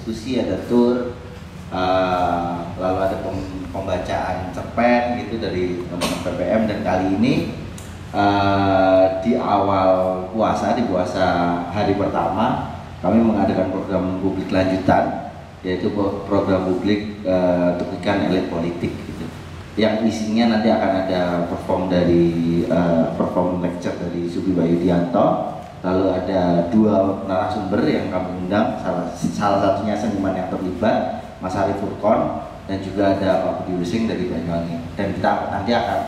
diskusi, ada tour, lalu ada pembacaan cerpen gitu dari teman-teman PPM. Dan kali ini di awal puasa, di puasa hari pertama, kami mengadakan program publik lanjutan, yaitu program publik Tukikan Elit Politik gitu. Yang isinya nanti akan ada perform lecture dari Sufi Wahyudianto, lalu ada 2 narasumber yang kami undang, salah satunya seniman yang terlibat, Mas Arif Furqon, dan juga ada Pak Budi Wising dari Banyuwangi. Dan kita nanti akan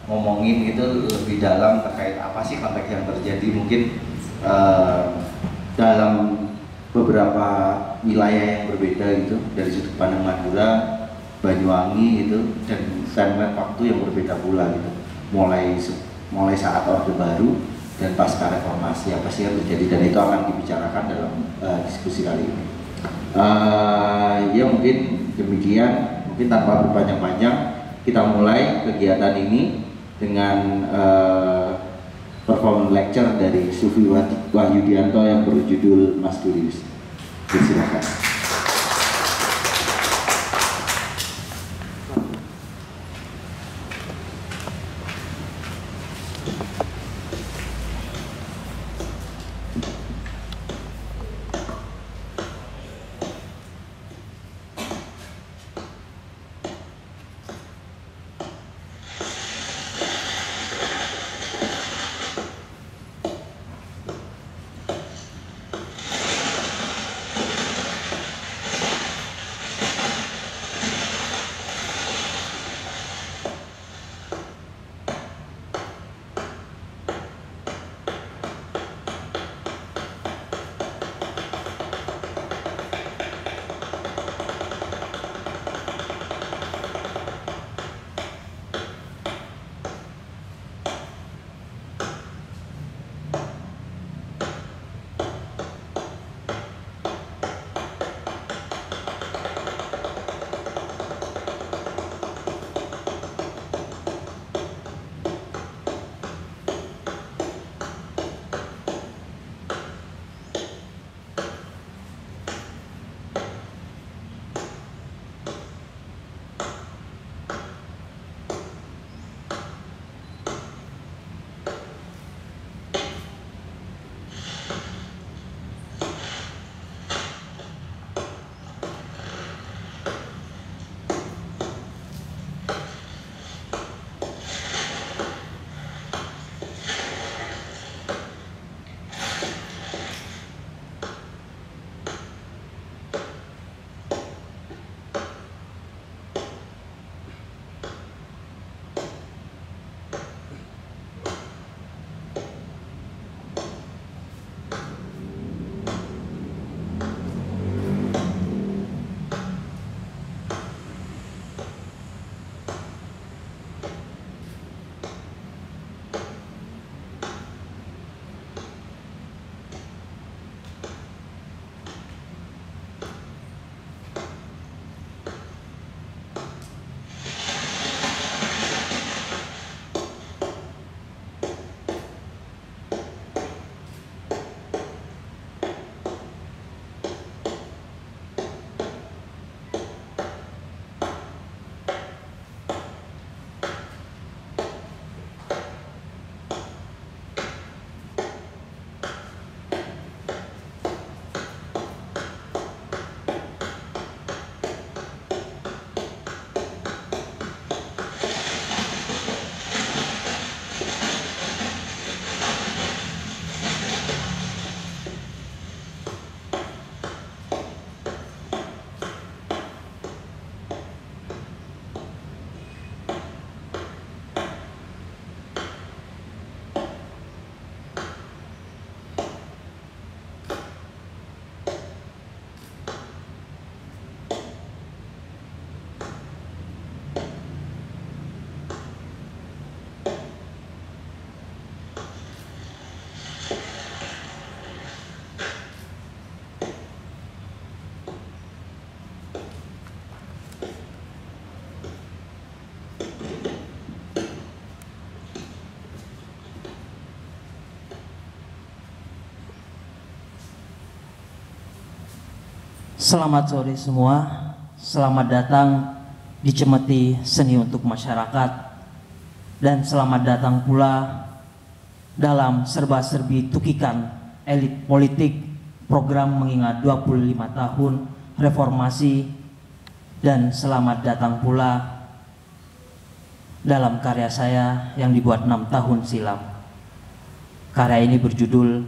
ngomongin gitu lebih dalam terkait apa sih konteks yang terjadi mungkin dalam beberapa wilayah yang berbeda gitu, dari sudut pandang Madura, Banyuwangi gitu, dan timeline waktu yang berbeda pula gitu, mulai saat Orde Baru dan pasca reformasi apa sih yang terjadi, dan itu akan dibicarakan dalam diskusi kali ini. Ya mungkin demikian, mungkin tanpa berpanjang-panjang kita mulai kegiatan ini dengan performance lecture dari Sufi Wahyudianto yang berjudul Mas Tulis. Silakan. Selamat sore semua, selamat datang di Cemeti Seni untuk Masyarakat, dan selamat datang pula dalam serba-serbi tukikan elit politik program mengingat 25 tahun reformasi, dan selamat datang pula dalam karya saya yang dibuat 6 tahun silam. Karya ini berjudul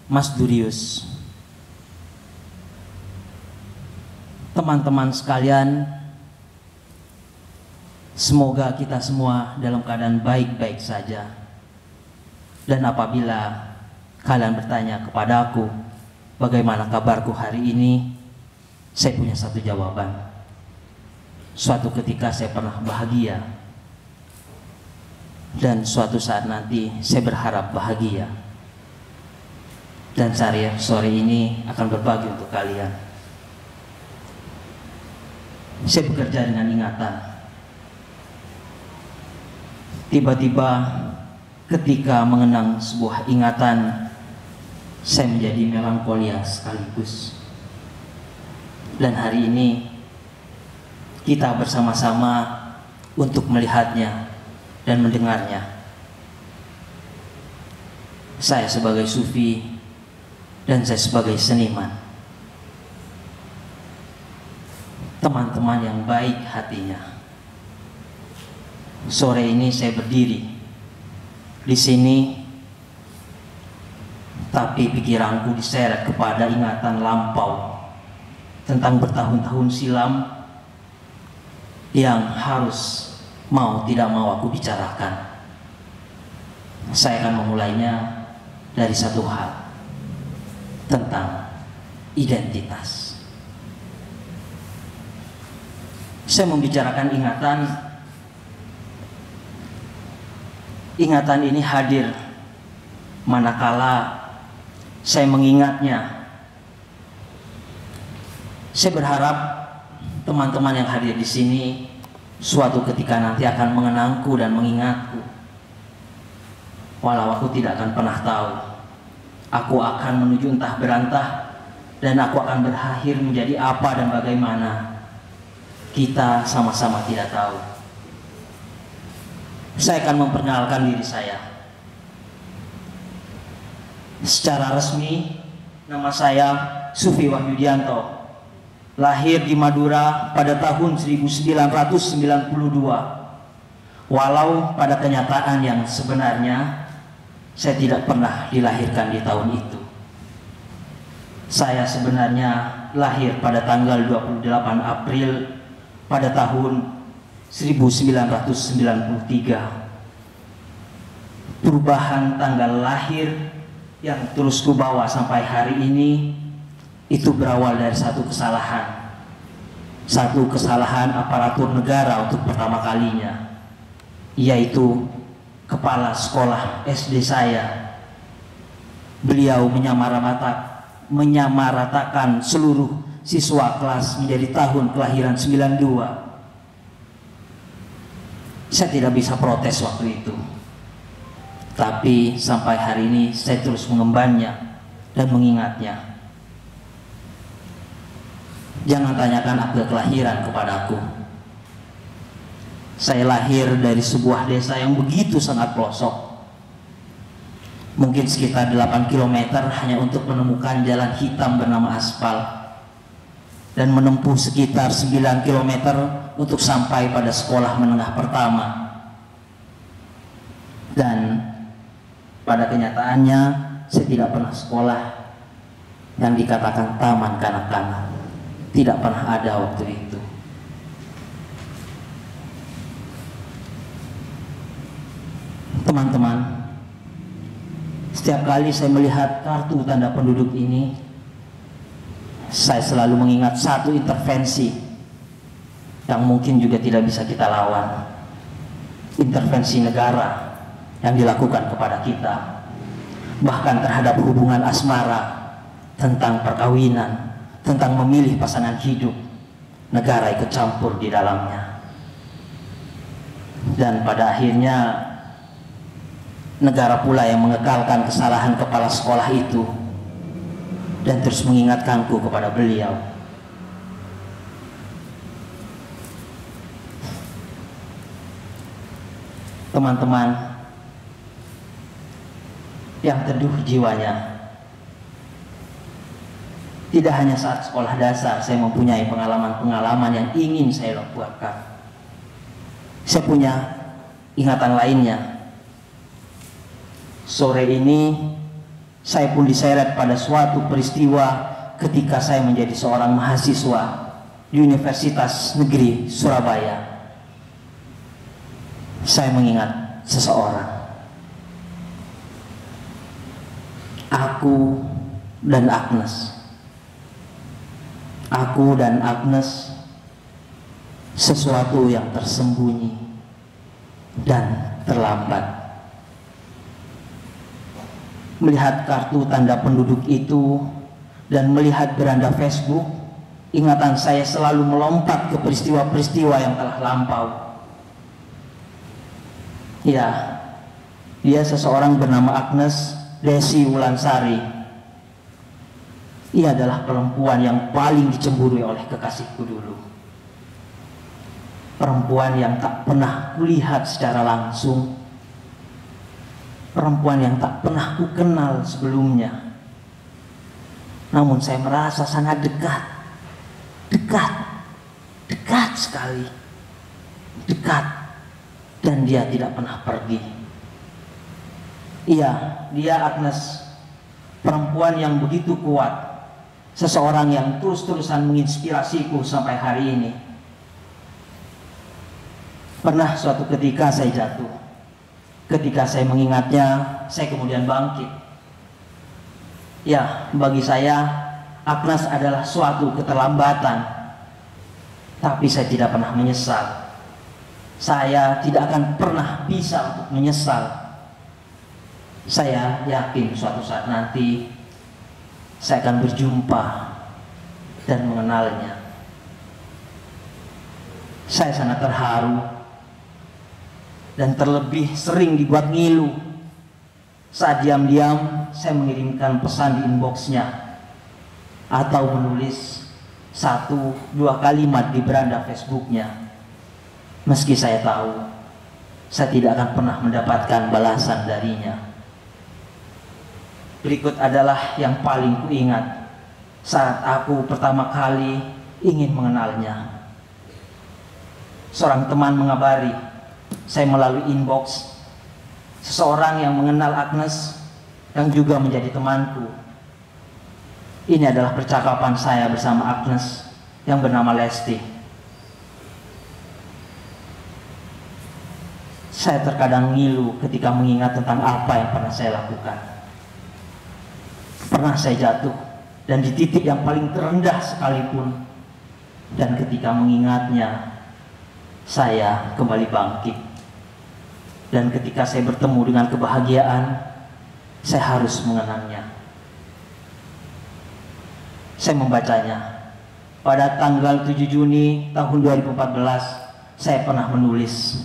Mas Durius. Teman-teman sekalian, semoga kita semua dalam keadaan baik-baik saja. Dan apabila kalian bertanya kepada aku, bagaimana kabarku hari ini, saya punya satu jawaban. Suatu ketika saya pernah bahagia, dan suatu saat nanti saya berharap bahagia. Dan sore ini akan berbagi untuk kalian. Saya bekerja dengan ingatan. Tiba-tiba ketika mengenang sebuah ingatan, saya menjadi melankolia sekaligus. Dan hari ini kita bersama-sama untuk melihatnya dan mendengarnya. Saya sebagai sufi dan saya sebagai seniman. Teman-teman yang baik hatinya. Sore ini saya berdiri di sini, tapi pikiranku diseret kepada ingatan lampau tentang bertahun-tahun silam yang harus mau tidak mau aku bicarakan. Saya akan memulainya dari satu hal, tentang identitas. Saya membicarakan ingatan. Ingatan ini hadir manakala saya mengingatnya. Saya berharap teman-teman yang hadir di sini suatu ketika nanti akan mengenangku dan mengingatku. Walau aku tidak akan pernah tahu, aku akan menuju entah berantah, dan aku akan berakhir menjadi apa dan bagaimana. Kita sama-sama tidak tahu. Saya akan memperkenalkan diri saya. Secara resmi, nama saya Sufi Wahyudianto. Lahir di Madura pada tahun 1992. Walau pada kenyataan yang sebenarnya saya tidak pernah dilahirkan di tahun itu. Saya sebenarnya lahir pada tanggal 28 April pada tahun 1993. Perubahan tanggal lahir yang terus kubawa sampai hari ini itu berawal dari satu kesalahan aparatur negara untuk pertama kalinya, yaitu kepala sekolah SD saya. Beliau menyamaratakan seluruh siswa kelas menjadi tahun kelahiran 92. Saya tidak bisa protes waktu itu, tapi sampai hari ini saya terus mengembannya dan mengingatnya. Jangan tanyakan akte kelahiran kepadaku. Saya lahir dari sebuah desa yang begitu sangat pelosok, mungkin sekitar 8 km hanya untuk menemukan jalan hitam bernama aspal, dan menempuh sekitar 9 km untuk sampai pada sekolah menengah pertama. Dan pada kenyataannya saya tidak pernah sekolah yang dikatakan taman kanak-kanak. Tidak pernah ada waktu itu. Teman-teman, setiap kali saya melihat kartu tanda penduduk ini, saya selalu mengingat satu intervensi yang mungkin juga tidak bisa kita lawan. Intervensi negara yang dilakukan kepada kita, bahkan terhadap hubungan asmara, tentang perkawinan, tentang memilih pasangan hidup. Negara ikut campur di dalamnya. Dan pada akhirnya negara pula yang mengekalkan kesalahan kepala sekolah itu dan terus mengingatkanku kepada beliau. Teman-teman yang teduh jiwanya, tidak hanya saat sekolah dasar saya mempunyai pengalaman-pengalaman yang ingin saya lakukan. Saya punya ingatan lainnya. Sore ini saya pun diseret pada suatu peristiwa ketika saya menjadi seorang mahasiswa di Universitas Negeri Surabaya. Saya mengingat seseorang. Aku dan Agnes. Aku dan Agnes, sesuatu yang tersembunyi dan terlambat. Melihat kartu tanda penduduk itu dan melihat beranda Facebook, ingatan saya selalu melompat ke peristiwa-peristiwa yang telah lampau. Ya, dia seseorang bernama Agnes Desi Wulansari. Ia adalah perempuan yang paling dicemburui oleh kekasihku dulu. Perempuan yang tak pernah kulihat secara langsung. Perempuan yang tak pernah ku kenal sebelumnya. Namun saya merasa sangat dekat. Dekat sekali. Dekat. Dan dia tidak pernah pergi. Iya, dia Agnes. Perempuan yang begitu kuat. Seseorang yang terus-terusan menginspirasiku sampai hari ini. Pernah suatu ketika saya jatuh. Ketika saya mengingatnya, saya kemudian bangkit. Ya, bagi saya Agnes adalah suatu keterlambatan. Tapi saya tidak pernah menyesal. Saya tidak akan pernah bisa untuk menyesal. Saya yakin suatu saat nanti saya akan berjumpa dan mengenalnya. Saya sangat terharu dan terlebih sering dibuat ngilu saat diam-diam saya mengirimkan pesan di inboxnya atau menulis 1-2 kalimat di beranda Facebooknya, meski saya tahu saya tidak akan pernah mendapatkan balasan darinya. Berikut adalah yang paling kuingat saat aku pertama kali ingin mengenalnya. Seorang teman mengabari saya melalui inbox, seseorang yang mengenal Agnes yang juga menjadi temanku. Ini adalah percakapan saya bersama Agnes yang bernama Lesti. Saya terkadang ngilu ketika mengingat tentang apa yang pernah saya lakukan. Pernah saya jatuh dan di titik yang paling terendah sekalipun, dan ketika mengingatnya saya kembali bangkit. Dan ketika saya bertemu dengan kebahagiaan, saya harus mengenangnya. Saya membacanya pada tanggal 7 Juni tahun 2014. Saya pernah menulis,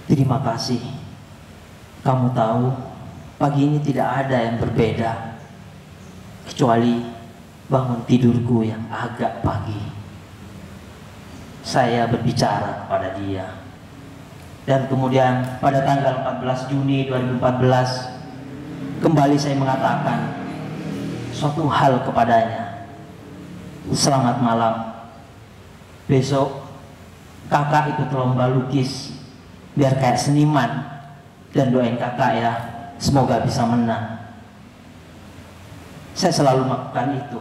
terima kasih. Kamu tahu, pagi ini tidak ada yang berbeda kecuali bangun tidurku yang agak pagi. Saya berbicara kepada dia. Dan kemudian pada tanggal 14 Juni 2014 kembali saya mengatakan suatu hal kepadanya. Selamat malam. Besok kakak ikut lomba lukis biar kayak seniman, dan doain kakak ya, semoga bisa menang. Saya selalu melakukan itu.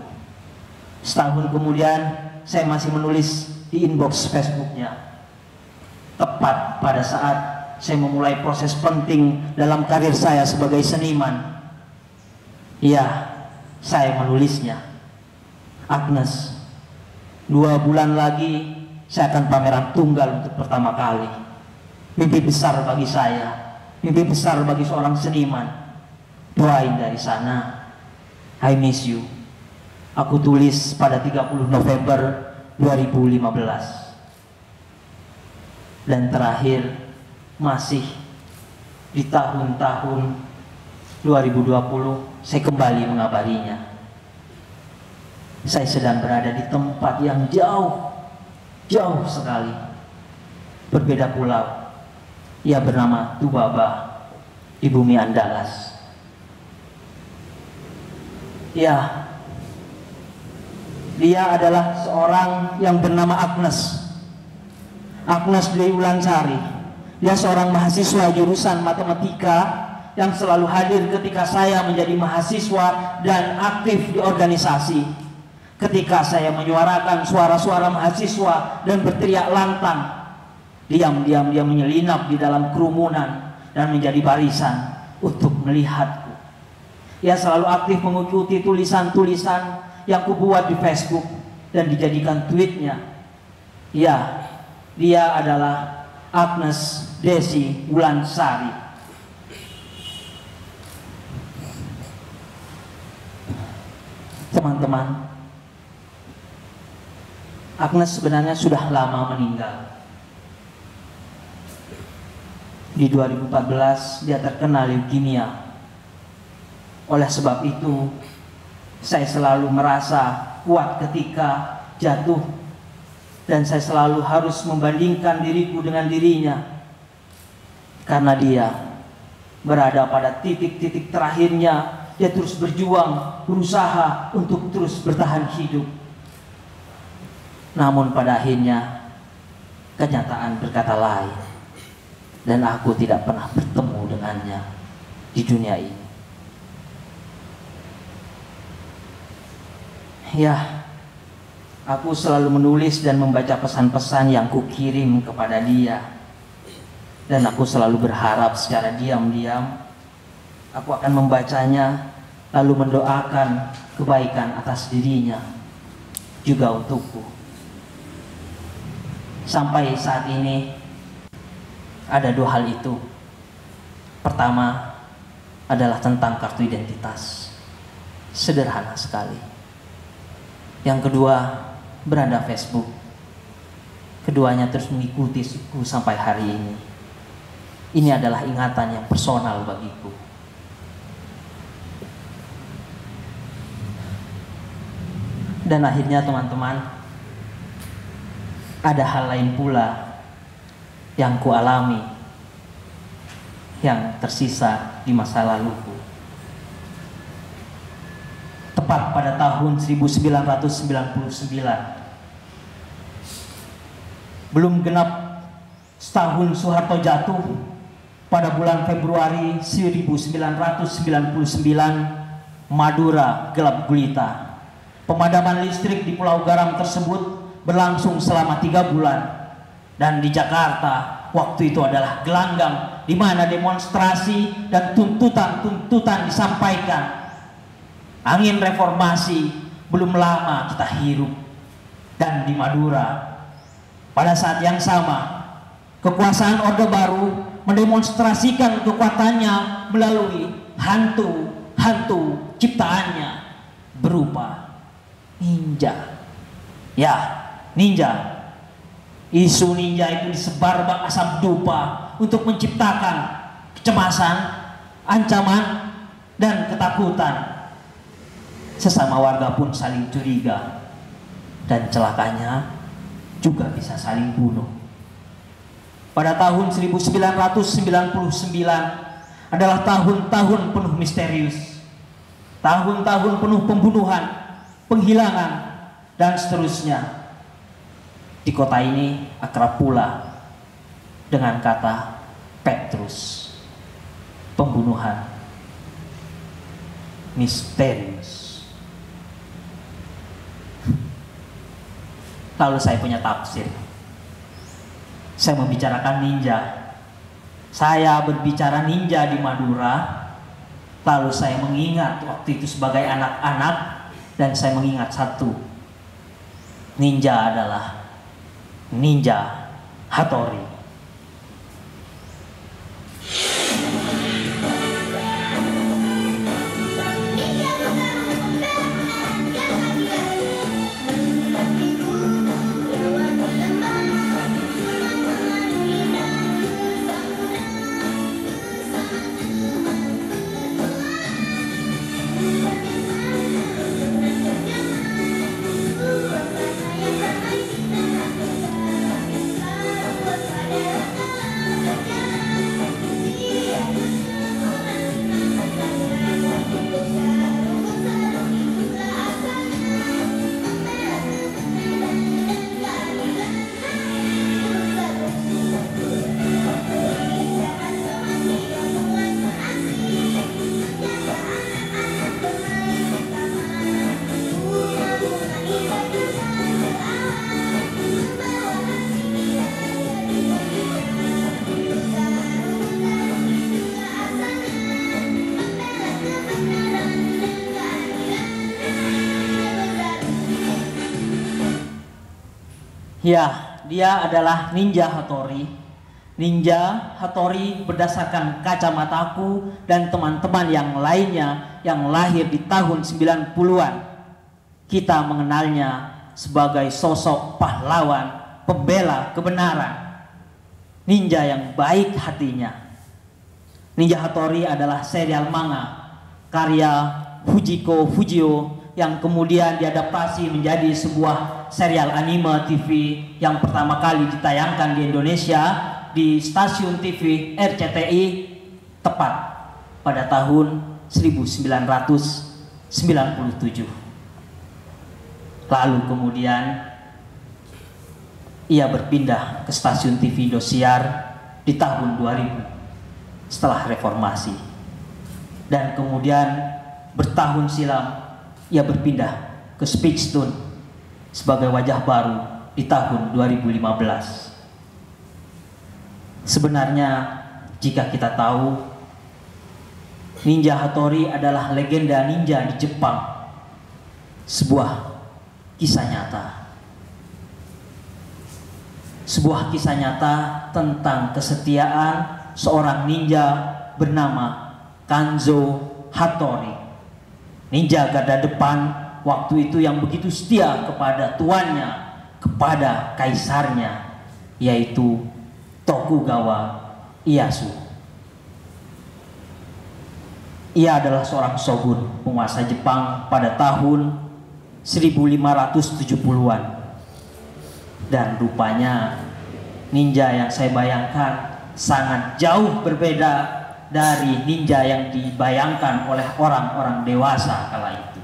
Setahun kemudian saya masih menulis di inbox Facebooknya, tepat pada saat saya memulai proses penting dalam karir saya sebagai seniman. Ya, saya menulisnya, Agnes, 2 bulan lagi saya akan pameran tunggal untuk pertama kali. Mimpi besar bagi saya, mimpi besar bagi seorang seniman. Doain dari sana. I miss you. Aku tulis pada 30 November 2015. Dan terakhir masih di tahun-tahun 2020 saya kembali mengabarinya. Saya sedang berada di tempat yang jauh sekali, berbeda pulau. Ia bernama Tubaba di bumi Andalas. Ya, dia adalah seorang yang bernama Agnes Dwi Wulansari. Dia seorang mahasiswa jurusan matematika yang selalu hadir ketika saya menjadi mahasiswa dan aktif di organisasi. Ketika saya menyuarakan suara-suara mahasiswa dan berteriak lantang, diam-diam dia menyelinap di dalam kerumunan dan menjadi barisan untuk melihatku. Ia selalu aktif mengikuti tulisan-tulisan yang kubuat di Facebook dan dijadikan tweetnya. Ya, dia adalah Agnes Desi Wulansari. Teman-teman, Agnes sebenarnya sudah lama meninggal. Di 2014 dia terkena leukemia. Oleh sebab itu, saya selalu merasa kuat ketika jatuh, dan saya selalu harus membandingkan diriku dengan dirinya, karena dia berada pada titik-titik terakhirnya. Dia terus berjuang, berusaha untuk terus bertahan hidup. Namun pada akhirnya kenyataan berkata lain, dan aku tidak pernah bertemu dengannya di dunia ini. Ya, aku selalu menulis dan membaca pesan-pesan yang kukirim kepada dia, dan aku selalu berharap secara diam-diam aku akan membacanya, lalu mendoakan kebaikan atas dirinya, juga untukku. Sampai saat ini ada dua hal itu. Pertama adalah tentang kartu identitas, sederhana sekali. Yang kedua beranda Facebook. Keduanya terus mengikutiku sampai hari ini. Ini adalah ingatan yang personal bagiku. Dan akhirnya teman-teman, ada hal lain pula yang kualami, yang tersisa di masa laluku. Tepat pada tahun 1999, belum genap setahun Soeharto jatuh, pada bulan Februari 1999, Madura gelap gulita. Pemadaman listrik di Pulau Garam tersebut berlangsung selama 3 bulan. Dan di Jakarta waktu itu adalah gelanggang, di mana demonstrasi dan tuntutan disampaikan. Angin reformasi belum lama kita hirup. Dan di Madura pada saat yang sama, kekuasaan Orde Baru mendemonstrasikan kekuatannya melalui hantu ciptaannya berupa ninja. Ya, ninja. Isu ninja itu disebar bak asap dupa untuk menciptakan kecemasan, ancaman, dan ketakutan. Sesama warga pun saling curiga, dan celakanya juga bisa saling bunuh. Pada tahun 1999 adalah tahun-tahun penuh misterius, tahun-tahun penuh pembunuhan, penghilangan, dan seterusnya. Di kota ini akrab pula dengan kata Petrus, pembunuhan misterius. Lalu saya punya tafsir. Saya membicarakan ninja. Saya berbicara ninja di Madura. Lalu saya mengingat waktu itu sebagai anak-anak, dan saya mengingat satu. Ninja adalah Ninja Hattori. Ya, dia adalah Ninja Hattori. Ninja Hattori berdasarkan kacamataku dan teman-teman yang lainnya yang lahir di tahun 90-an. Kita mengenalnya sebagai sosok pahlawan, pembela kebenaran, ninja yang baik hatinya. Ninja Hattori adalah serial manga karya Fujiko Fujio yang kemudian diadaptasi menjadi sebuah serial anime TV yang pertama kali ditayangkan di Indonesia di stasiun TV RCTI tepat pada tahun 1997. Lalu kemudian ia berpindah ke stasiun TV Indosiar di tahun 2000 setelah reformasi, dan kemudian bertahun silam ia berpindah ke Spitstone sebagai wajah baru di tahun 2015. Sebenarnya jika kita tahu, Ninja Hattori adalah legenda ninja di Jepang, sebuah kisah nyata. Sebuah kisah nyata tentang kesetiaan seorang ninja bernama Kanzo Hattori. Ninja garda depan waktu itu yang begitu setia kepada tuannya, kepada kaisarnya, yaitu Tokugawa Ieyasu. Ia adalah seorang shogun penguasa Jepang pada tahun 1570-an. Dan rupanya ninja yang saya bayangkan sangat jauh berbeda dari ninja yang dibayangkan oleh orang-orang dewasa kala itu.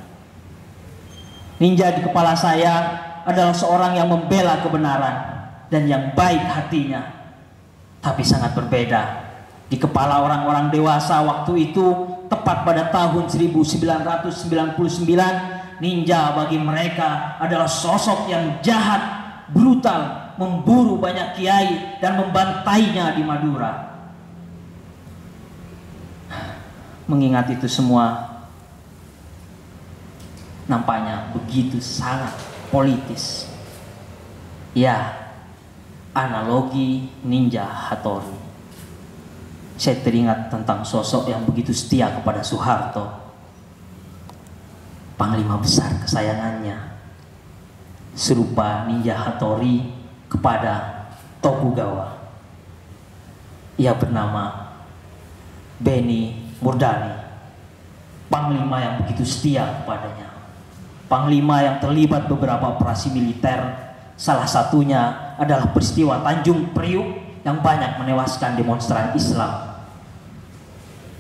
Ninja di kepala saya adalah seorang yang membela kebenaran dan yang baik hatinya. Tapi sangat berbeda di kepala orang-orang dewasa waktu itu, tepat pada tahun 1999, ninja bagi mereka adalah sosok yang jahat, brutal, memburu banyak kiai dan membantainya di Madura. Mengingat itu semua, nampaknya begitu sangat politis. Ya, analogi Ninja Hattori. Saya teringat tentang sosok yang begitu setia kepada Soeharto, panglima besar kesayangannya, serupa Ninja Hattori kepada Tokugawa. Ia bernama Benny Murdani, panglima yang begitu setia kepadanya, panglima yang terlibat beberapa operasi militer. Salah satunya adalah peristiwa Tanjung Priuk yang banyak menewaskan demonstran Islam.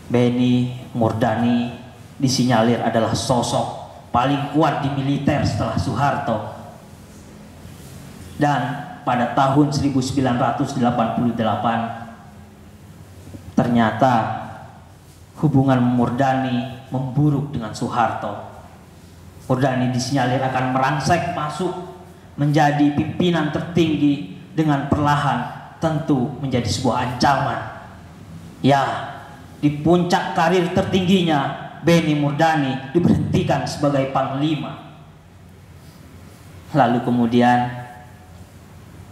Benny Murdani disinyalir adalah sosok paling kuat di militer setelah Soeharto. Dan pada tahun 1988 ternyata hubungan Murdani memburuk dengan Soeharto. Murdani disinyalir akan merangsek masuk menjadi pimpinan tertinggi dengan perlahan, tentu menjadi sebuah ancaman. Ya, di puncak karir tertingginya, Benny Murdani diberhentikan sebagai panglima. Lalu kemudian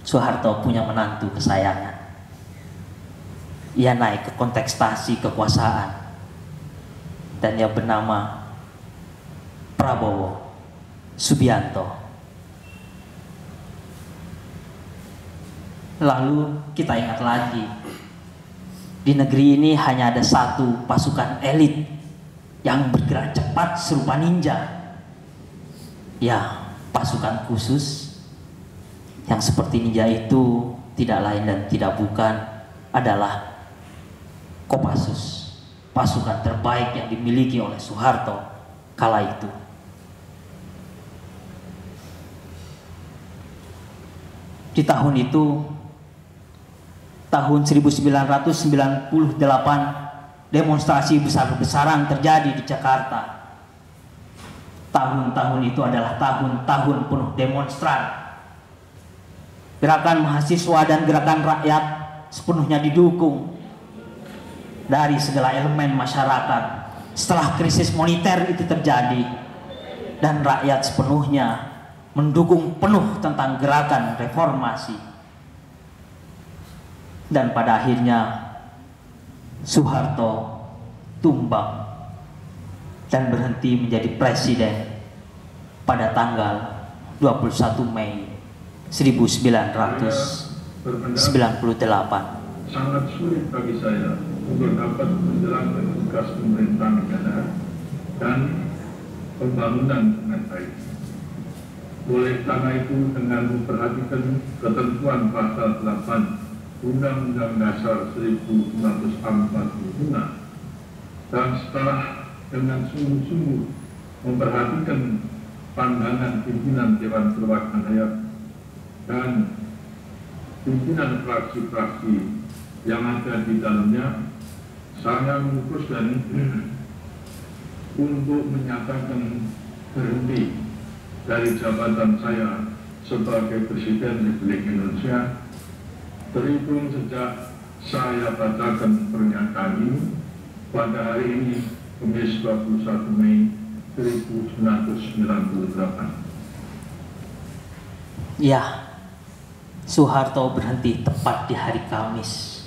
Soeharto punya menantu kesayangan. Ia naik ke kontestasi kekuasaan dan ia bernama Prabowo Subianto. Lalu kita ingat lagi, di negeri ini hanya ada satu pasukan elit yang bergerak cepat serupa ninja. Ya, pasukan khusus yang seperti ninja itu tidak lain dan tidak bukan adalah Kopassus, pasukan terbaik yang dimiliki oleh Soeharto kala itu. Di tahun itu, tahun 1998, demonstrasi besar-besaran terjadi di Jakarta. Tahun-tahun itu adalah tahun-tahun penuh demonstran. Gerakan mahasiswa dan gerakan rakyat sepenuhnya didukung dari segala elemen masyarakat. Setelah krisis moneter itu terjadi dan rakyat sepenuhnya mendukung penuh tentang gerakan reformasi. Dan pada akhirnya Soeharto tumbang dan berhenti menjadi presiden pada tanggal 21 Mei 1998. Sangat sulit bagi saya untuk dapat menjalankan tugas pemerintahan negara dan pembangunan dengan baik. Oleh karena itu, dengan memperhatikan ketentuan pasal 8 Undang-Undang Dasar 1945 dan setelah dengan sungguh-sungguh memperhatikan pandangan pimpinan Dewan Perwakilan Rakyat dan pimpinan fraksi-fraksi yang ada di dalamnya, saya memutuskan untuk menyatakan berhenti dari jabatan saya sebagai Presiden Republik Indonesia terhitung sejak saya bacakan pernyataan ini pada hari ini, Kamis 21 Mei 1998. Ya, Soeharto berhenti tepat di hari Kamis,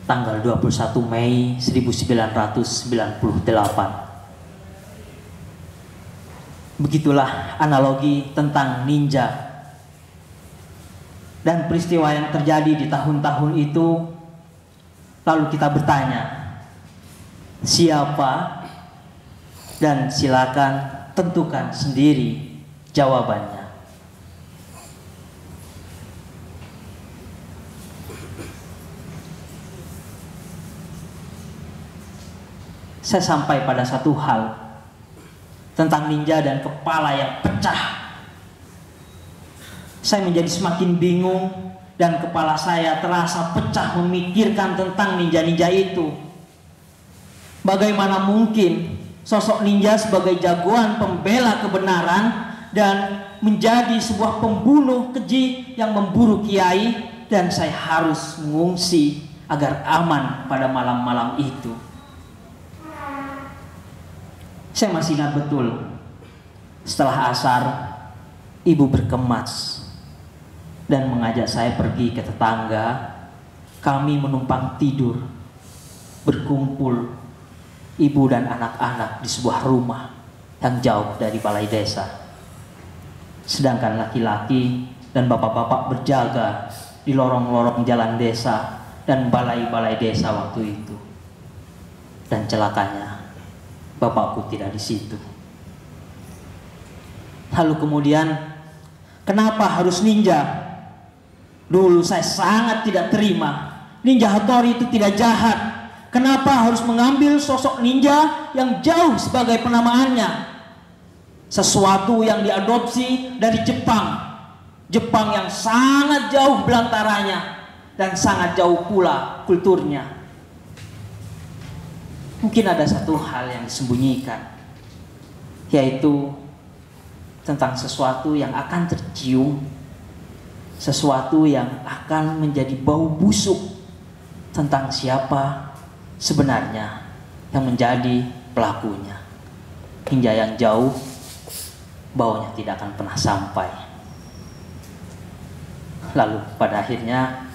tanggal 21 Mei 1998. Begitulah analogi tentang ninja. Dan peristiwa yang terjadi di tahun-tahun itu, lalu kita bertanya, siapa? Dan silakan tentukan sendiri jawabannya. Saya sampai pada satu hal tentang ninja dan kepala yang pecah. Saya menjadi semakin bingung dan kepala saya terasa pecah memikirkan tentang ninja-ninja itu. Bagaimana mungkin sosok ninja sebagai jagoan pembela kebenaran dan menjadi sebuah pembunuh keji yang memburu kiai, dan saya harus mengungsi agar aman pada malam-malam itu. Saya masih ingat betul, setelah asar ibu berkemas dan mengajak saya pergi ke tetangga. Kami menumpang tidur, berkumpul ibu dan anak-anak di sebuah rumah yang jauh dari balai desa. Sedangkan laki-laki dan bapak-bapak berjaga di lorong-lorong jalan desa dan balai-balai desa waktu itu. Dan celakanya, bapakku tidak di situ. Lalu kemudian, kenapa harus ninja? Dulu saya sangat tidak terima. Ninja Hattori itu tidak jahat. Kenapa harus mengambil sosok ninja yang jauh sebagai penamaannya? Sesuatu yang diadopsi dari Jepang. Jepang yang sangat jauh belantaranya dan sangat jauh pula kulturnya. Mungkin ada satu hal yang disembunyikan, yaitu tentang sesuatu yang akan tercium, sesuatu yang akan menjadi bau busuk tentang siapa sebenarnya yang menjadi pelakunya. Hingga yang jauh, baunya tidak akan pernah sampai. Lalu pada akhirnya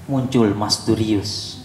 muncul Mas Durius.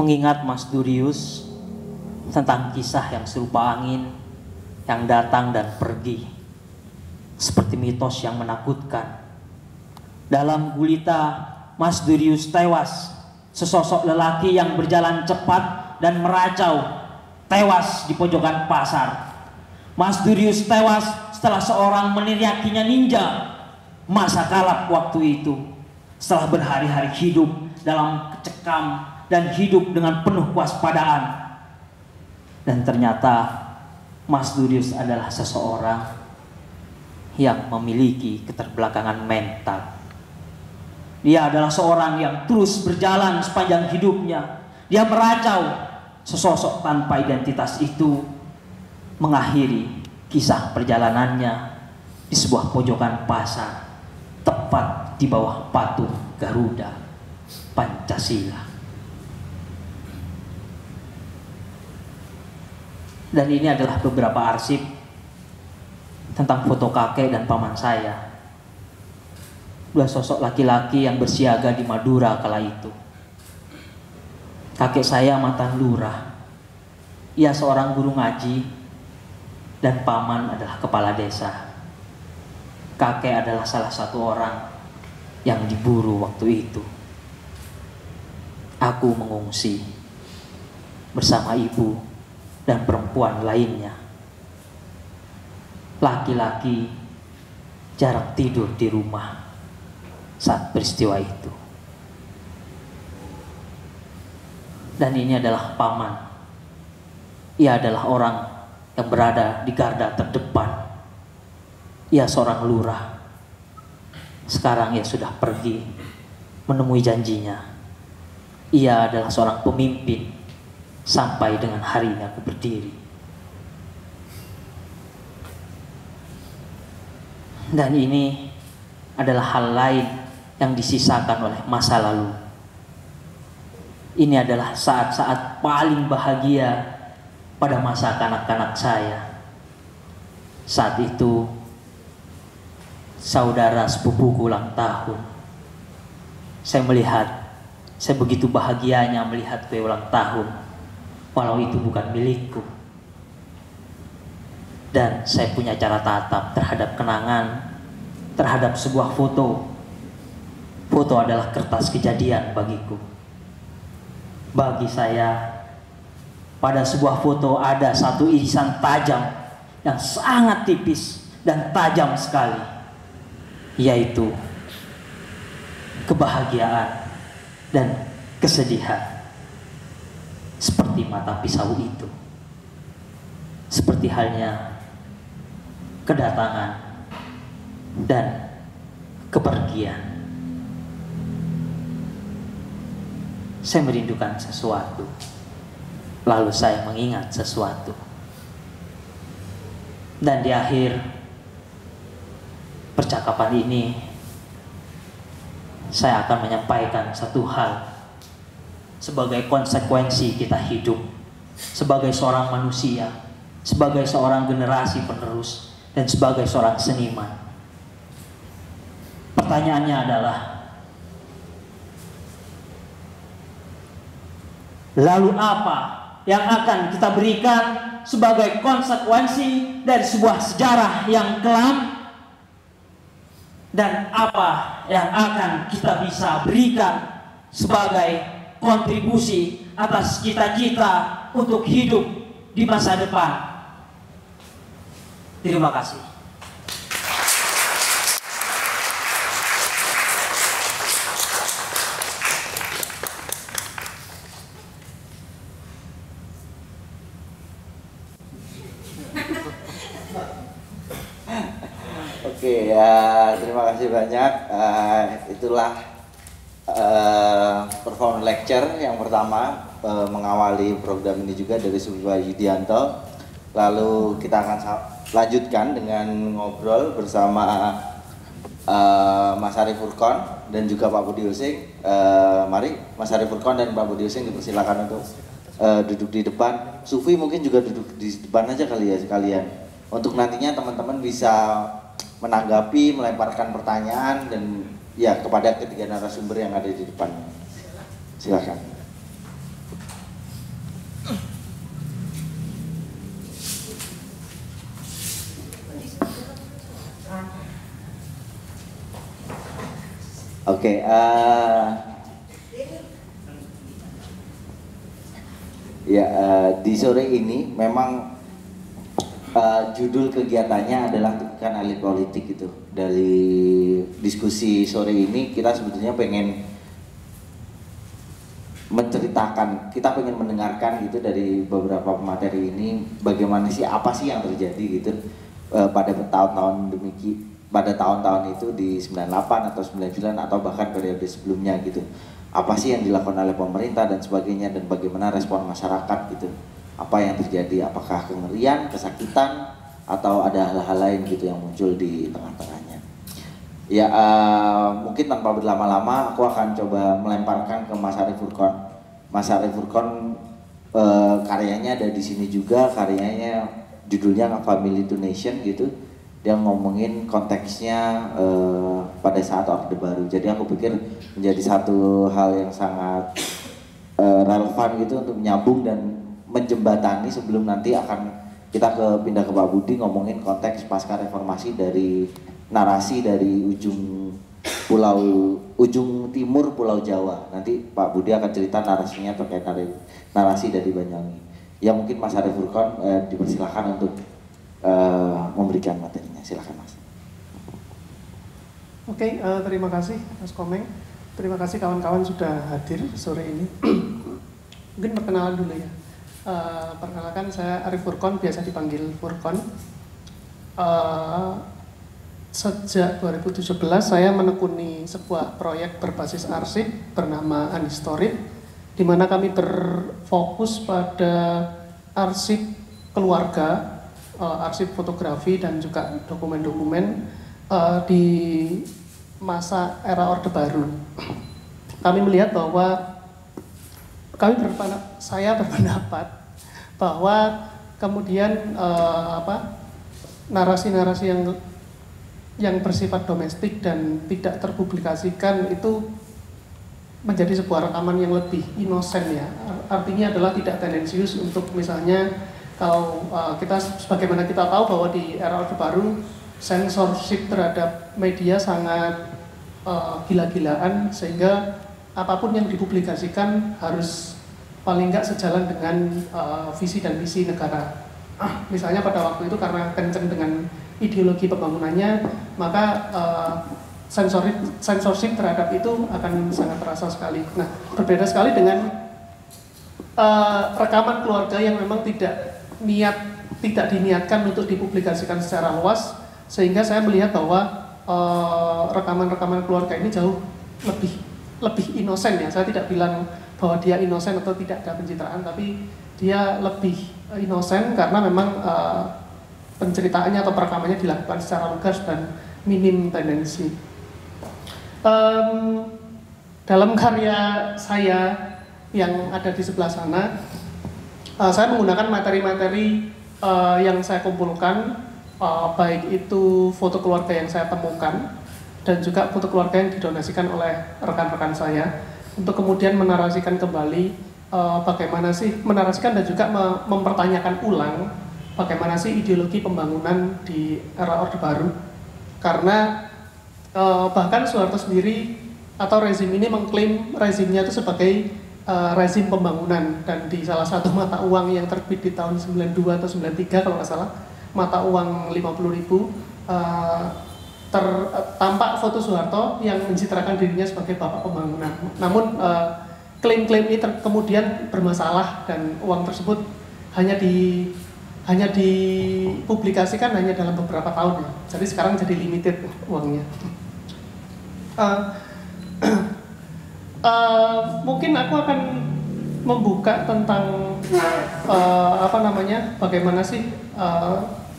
Mengingat Mas Durius tentang kisah yang serupa angin yang datang dan pergi, seperti mitos yang menakutkan. Dalam gulita Mas Durius tewas, sesosok lelaki yang berjalan cepat dan meracau tewas di pojokan pasar. Mas Durius tewas setelah seorang meneriakinya ninja masa kalap waktu itu. Setelah berhari-hari hidup dalam kecekam dan hidup dengan penuh kewaspadaan. Dan ternyata Mas Durius adalah seseorang yang memiliki keterbelakangan mental. Dia adalah seorang yang terus berjalan sepanjang hidupnya. Dia meracau. Sesosok tanpa identitas itu mengakhiri kisah perjalanannya di sebuah pojokan pasar, tepat di bawah patung Garuda Pancasila. Dan ini adalah beberapa arsip tentang foto kakek dan paman saya. Dua sosok laki-laki yang bersiaga di Madura kala itu. Kakek saya mantan lurah. Ia seorang guru ngaji dan paman adalah kepala desa. Kakek adalah salah satu orang yang diburu waktu itu. Aku mengungsi bersama ibu dan perempuan lainnya. Laki-laki jarang tidur di rumah saat peristiwa itu. Dan ini adalah paman. Ia adalah orang yang berada di garda terdepan. Ia seorang lurah. Sekarang ia sudah pergi menemui janjinya. Ia adalah seorang pemimpin sampai dengan hari ini aku berdiri. Dan ini adalah hal lain yang disisakan oleh masa lalu. Ini adalah saat-saat paling bahagia pada masa kanak-kanak saya. Saat itu saudara sepupuku ulang tahun. Saya begitu bahagianya melihat kue ulang tahun, walau itu bukan milikku. Dan saya punya cara tatap terhadap kenangan, terhadap sebuah foto. Foto adalah kertas kejadian bagiku. Bagi saya, pada sebuah foto ada satu irisan tajam yang sangat tipis dan tajam sekali, yaitu kebahagiaan dan kesedihan. Seperti mata pisau itu, seperti halnya kedatangan dan kepergian. Saya merindukan sesuatu, lalu saya mengingat sesuatu. Dan di akhir percakapan ini, saya akan menyampaikan satu hal. Sebagai konsekuensi kita hidup sebagai seorang manusia, sebagai seorang generasi penerus, dan sebagai seorang seniman. Pertanyaannya adalah, lalu apa yang akan kita berikan sebagai konsekuensi dari sebuah sejarah yang kelam? Dan apa yang akan kita bisa berikan sebagai kontribusi atas cita-cita untuk hidup di masa depan? Terima kasih. Oke, ya, terima kasih banyak. Itulah performance lecture yang pertama mengawali program ini juga dari Sufi Yudianto. Lalu kita akan lanjutkan dengan ngobrol bersama Mas Arief Furqon dan juga Pak Budi Using. Mari Mas Arief Furqon dan Pak Budi Using dipersilakan untuk duduk di depan. Sufi mungkin juga duduk di depan aja kali ya sekalian. Untuk nantinya teman-teman bisa menanggapi, melemparkan pertanyaan dan ya kepada ketiga narasumber yang ada di depan. Silakan. Oke, Ya, di sore ini memang judul kegiatannya adalah Tukikan Elit Politik gitu. Dari diskusi sore ini kita sebetulnya pengen menceritakan, kita pengen mendengarkan gitu dari beberapa materi ini bagaimana sih, apa sih yang terjadi gitu pada tahun-tahun pada tahun-tahun itu di 98 atau 99 atau bahkan periode sebelumnya gitu. Apa sih yang dilakukan oleh pemerintah dan sebagainya, dan bagaimana respon masyarakat gitu. Apa yang terjadi, apakah kengerian, kesakitan, atau ada hal-hal lain gitu yang muncul di tengah-tengahnya. Ya, mungkin tanpa berlama-lama aku akan coba melemparkan ke Mas Arief Furqon. Mas Arief Furqon karyanya ada di sini juga, karyanya judulnya Family to Nation gitu. Dia ngomongin konteksnya pada saat Orde Baru. Jadi aku pikir menjadi satu hal yang sangat relevan gitu untuk menyambung dan menjembatani sebelum nanti akan kita pindah ke Pak Budi ngomongin konteks pasca reformasi dari narasi dari ujung timur Pulau Jawa. Nanti Pak Budi akan cerita narasinya terkait narasi dari Banyuwangi. Ya mungkin Mas Arief Furqon dipersilakan untuk memberikan materinya. Silakan Mas. Oke, terima kasih Mas Komeng. Terima kasih kawan-kawan sudah hadir sore ini. Mungkin perkenalan dulu ya. Perkenalkan, saya Arief Furqon, biasa dipanggil Furqon. Sejak 2017 saya menekuni sebuah proyek berbasis arsip bernama Unhistory, di mana kami berfokus pada arsip keluarga, arsip fotografi dan juga dokumen-dokumen di masa era Orde Baru. Kami melihat bahwa saya berpendapat bahwa kemudian narasi-narasi yang bersifat domestik dan tidak terpublikasikan itu menjadi sebuah rekaman yang lebih inosen ya. Artinya adalah tidak tendensius untuk misalnya kalau kita sebagaimana kita tahu bahwa di era Orde Baru censorship terhadap media sangat gila-gilaan, sehingga apapun yang dipublikasikan harus paling nggak sejalan dengan visi dan misi negara. Misalnya pada waktu itu karena kenceng dengan ideologi pembangunannya, maka censorship terhadap itu akan sangat terasa sekali. Nah, berbeda sekali dengan rekaman keluarga yang memang tidak diniatkan untuk dipublikasikan secara luas, sehingga saya melihat bahwa rekaman-rekaman keluarga ini jauh lebih inosen ya. Saya tidak bilang bahwa dia inosen atau tidak ada pencitraan, tapi dia lebih inosen karena memang penceritaannya atau perekamannya dilakukan secara lugas dan minim tendensi. Dalam karya saya yang ada di sebelah sana, saya menggunakan materi-materi yang saya kumpulkan, baik itu foto keluarga yang saya temukan dan juga foto keluarga yang didonasikan oleh rekan-rekan saya, untuk kemudian menarasikan kembali bagaimana sih menarasikan dan juga mempertanyakan ulang bagaimana sih ideologi pembangunan di era Orde Baru. Karena bahkan Soeharto sendiri atau rezim ini mengklaim rezimnya itu sebagai rezim pembangunan, dan di salah satu mata uang yang terbit di tahun 92 atau 93 kalau nggak salah, mata uang 50.000, tampak foto Soeharto yang mencitrakan dirinya sebagai bapak pembangunan. Namun klaim-klaim ini kemudian bermasalah dan uang tersebut hanya dipublikasikan hanya dalam beberapa tahun ya. Jadi sekarang jadi limited uangnya. Mungkin aku akan membuka tentang bagaimana sih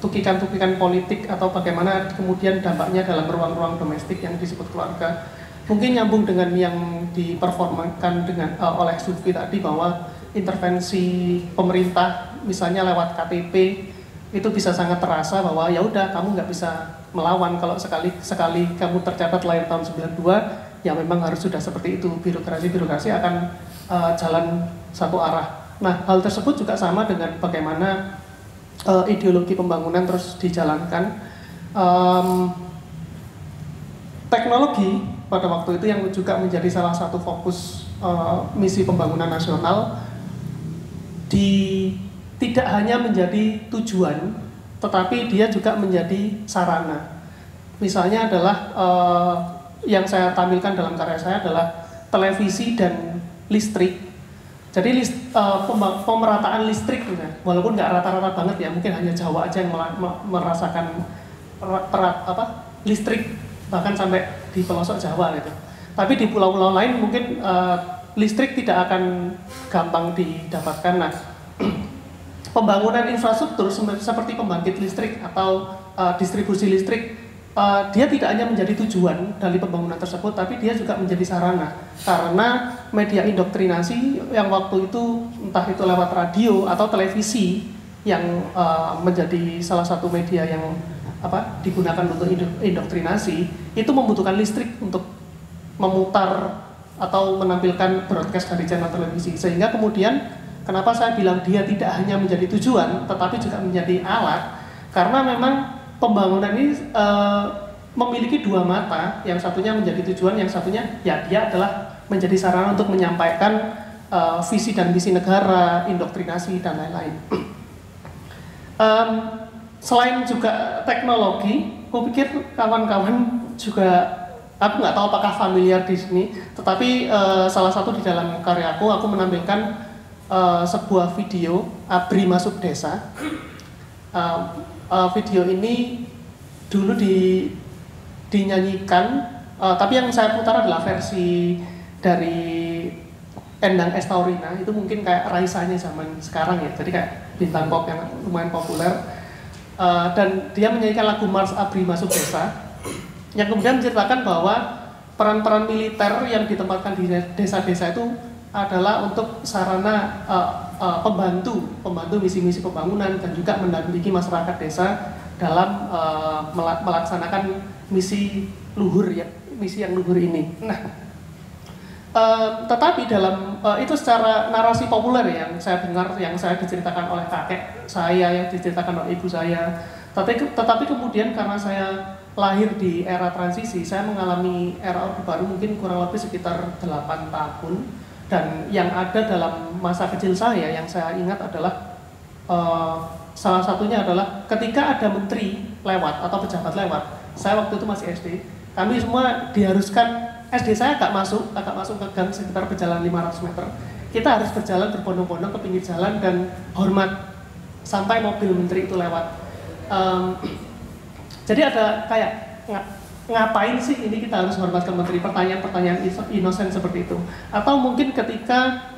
tukikan-tukikan politik atau bagaimana kemudian dampaknya dalam ruang-ruang domestik yang disebut keluarga. Mungkin nyambung dengan yang diperformakan oleh Sufi tadi, bahwa intervensi pemerintah misalnya lewat KTP itu bisa sangat terasa bahwa ya udah, kamu nggak bisa melawan kalau sekali kamu tercatat lahir tahun 92, ya memang harus sudah seperti itu, birokrasi akan jalan satu arah. Nah, hal tersebut juga sama dengan bagaimana ideologi pembangunan terus dijalankan. Teknologi pada waktu itu yang juga menjadi salah satu fokus misi pembangunan nasional tidak hanya menjadi tujuan, tetapi dia juga menjadi sarana. Misalnya adalah yang saya tampilkan dalam karya saya adalah televisi dan listrik. Jadi pemerataan listrik, walaupun nggak rata-rata banget ya, mungkin hanya Jawa aja yang merasakan listrik, bahkan sampai di pelosok Jawa gitu. Tapi di pulau-pulau lain mungkin listrik tidak akan gampang didapatkan. Nah, pembangunan infrastruktur seperti pembangkit listrik atau distribusi listrik, dia tidak hanya menjadi tujuan dari pembangunan tersebut, tapi dia juga menjadi sarana. Karena media indoktrinasi yang waktu itu, entah itu lewat radio atau televisi, yang menjadi salah satu media yang digunakan untuk indoktrinasi, itu membutuhkan listrik untuk memutar atau menampilkan broadcast dari channel televisi. Sehingga kemudian kenapa saya bilang dia tidak hanya menjadi tujuan, tetapi juga menjadi alat, karena memang pembangunan ini memiliki dua mata, yang satunya menjadi tujuan, yang satunya ya dia adalah menjadi sarana untuk menyampaikan visi dan misi negara, indoktrinasi dan lain-lain. Selain juga teknologi, aku pikir kawan-kawan juga, aku nggak tahu apakah familiar di sini, tetapi salah satu di dalam karyaku aku menampilkan sebuah video ABRI masuk desa. Video ini dulu dinyanyikan, tapi yang saya putar adalah versi dari Endang S. Taurina. Itu mungkin kayak Raisanya zaman sekarang ya, jadi kayak bintang pop yang lumayan populer. Dan dia menyanyikan lagu Mars ABRI masuk desa, yang kemudian menceritakan bahwa peran-peran militer yang ditempatkan di desa-desa itu adalah untuk sarana pembantu misi-misi pembangunan dan juga mendampingi masyarakat desa dalam melaksanakan misi luhur ya, misi yang luhur ini. Nah, tetapi dalam itu secara narasi populer yang saya dengar, yang saya diceritakan oleh kakek saya, yang diceritakan oleh ibu saya. Tetapi kemudian karena saya lahir di era transisi, saya mengalami era Orde Baru mungkin kurang lebih sekitar 8 tahun. Dan yang ada dalam masa kecil saya yang saya ingat adalah salah satunya adalah ketika ada menteri lewat atau pejabat lewat. Saya waktu itu masih SD. Kami semua diharuskan, SD saya agak masuk ke gang sekitar berjalan 500 meter. Kita harus berjalan berbondong-bondong ke pinggir jalan dan hormat sampai mobil menteri itu lewat. Jadi ada kayak ngapain sih ini kita harus hormat ke menteri, pertanyaan-pertanyaan inosen seperti itu. Atau mungkin ketika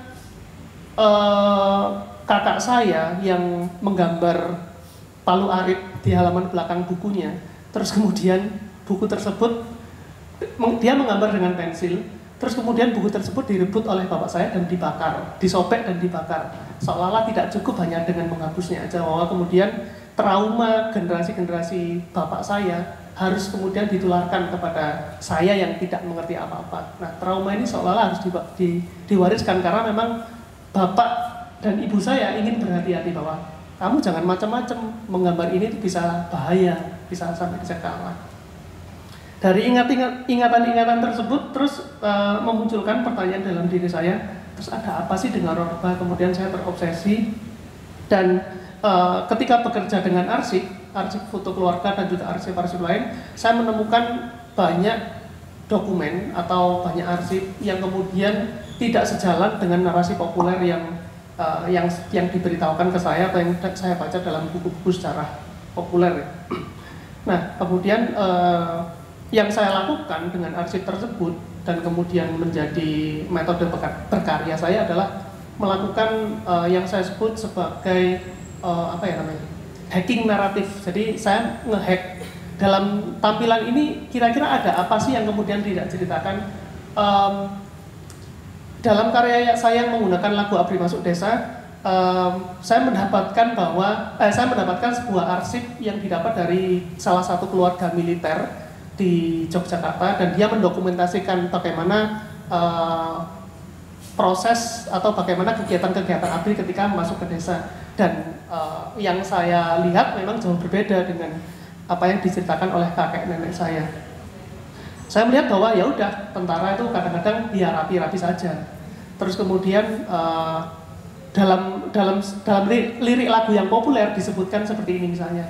kakak saya yang menggambar Palu Arit di halaman belakang bukunya, terus kemudian buku tersebut dia menggambar dengan pensil, terus kemudian buku tersebut direbut oleh bapak saya dan dibakar, disobek dan dibakar, seolah-olah tidak cukup hanya dengan menghapusnya aja, bahwa kemudian trauma generasi-generasi bapak saya harus kemudian ditularkan kepada saya yang tidak mengerti apa-apa. Nah, trauma ini seolah-olah harus diwariskan karena memang bapak dan ibu saya ingin berhati-hati bahwa kamu jangan macam-macam, menggambar ini itu bisa bahaya, bisa sampai dicekal. Dari ingatan-ingatan tersebut terus memunculkan pertanyaan dalam diri saya, terus ada apa sih dengan Orba? Kemudian saya terobsesi dan ketika bekerja dengan arsip foto keluarga dan juga arsip-arsip lain, saya menemukan banyak dokumen atau banyak arsip yang kemudian tidak sejalan dengan narasi populer yang diberitahukan ke saya atau yang saya baca dalam buku-buku secara populer. Nah, kemudian yang saya lakukan dengan arsip tersebut dan kemudian menjadi metode berkarya saya adalah melakukan yang saya sebut sebagai hacking naratif. Jadi saya ngehack dalam tampilan ini, kira-kira ada apa sih yang kemudian tidak diceritakan. Dalam karya saya yang menggunakan lagu ABRI Masuk Desa, saya mendapatkan sebuah arsip yang didapat dari salah satu keluarga militer di Yogyakarta, dan dia mendokumentasikan bagaimana proses atau bagaimana kegiatan-kegiatan ABRI ketika masuk ke desa. Dan yang saya lihat memang jauh berbeda dengan apa yang diceritakan oleh kakek nenek saya. Saya melihat bahwa ya udah, tentara itu kadang-kadang ya rapi-rapi saja. Terus kemudian dalam lirik lagu yang populer disebutkan seperti ini misalnya,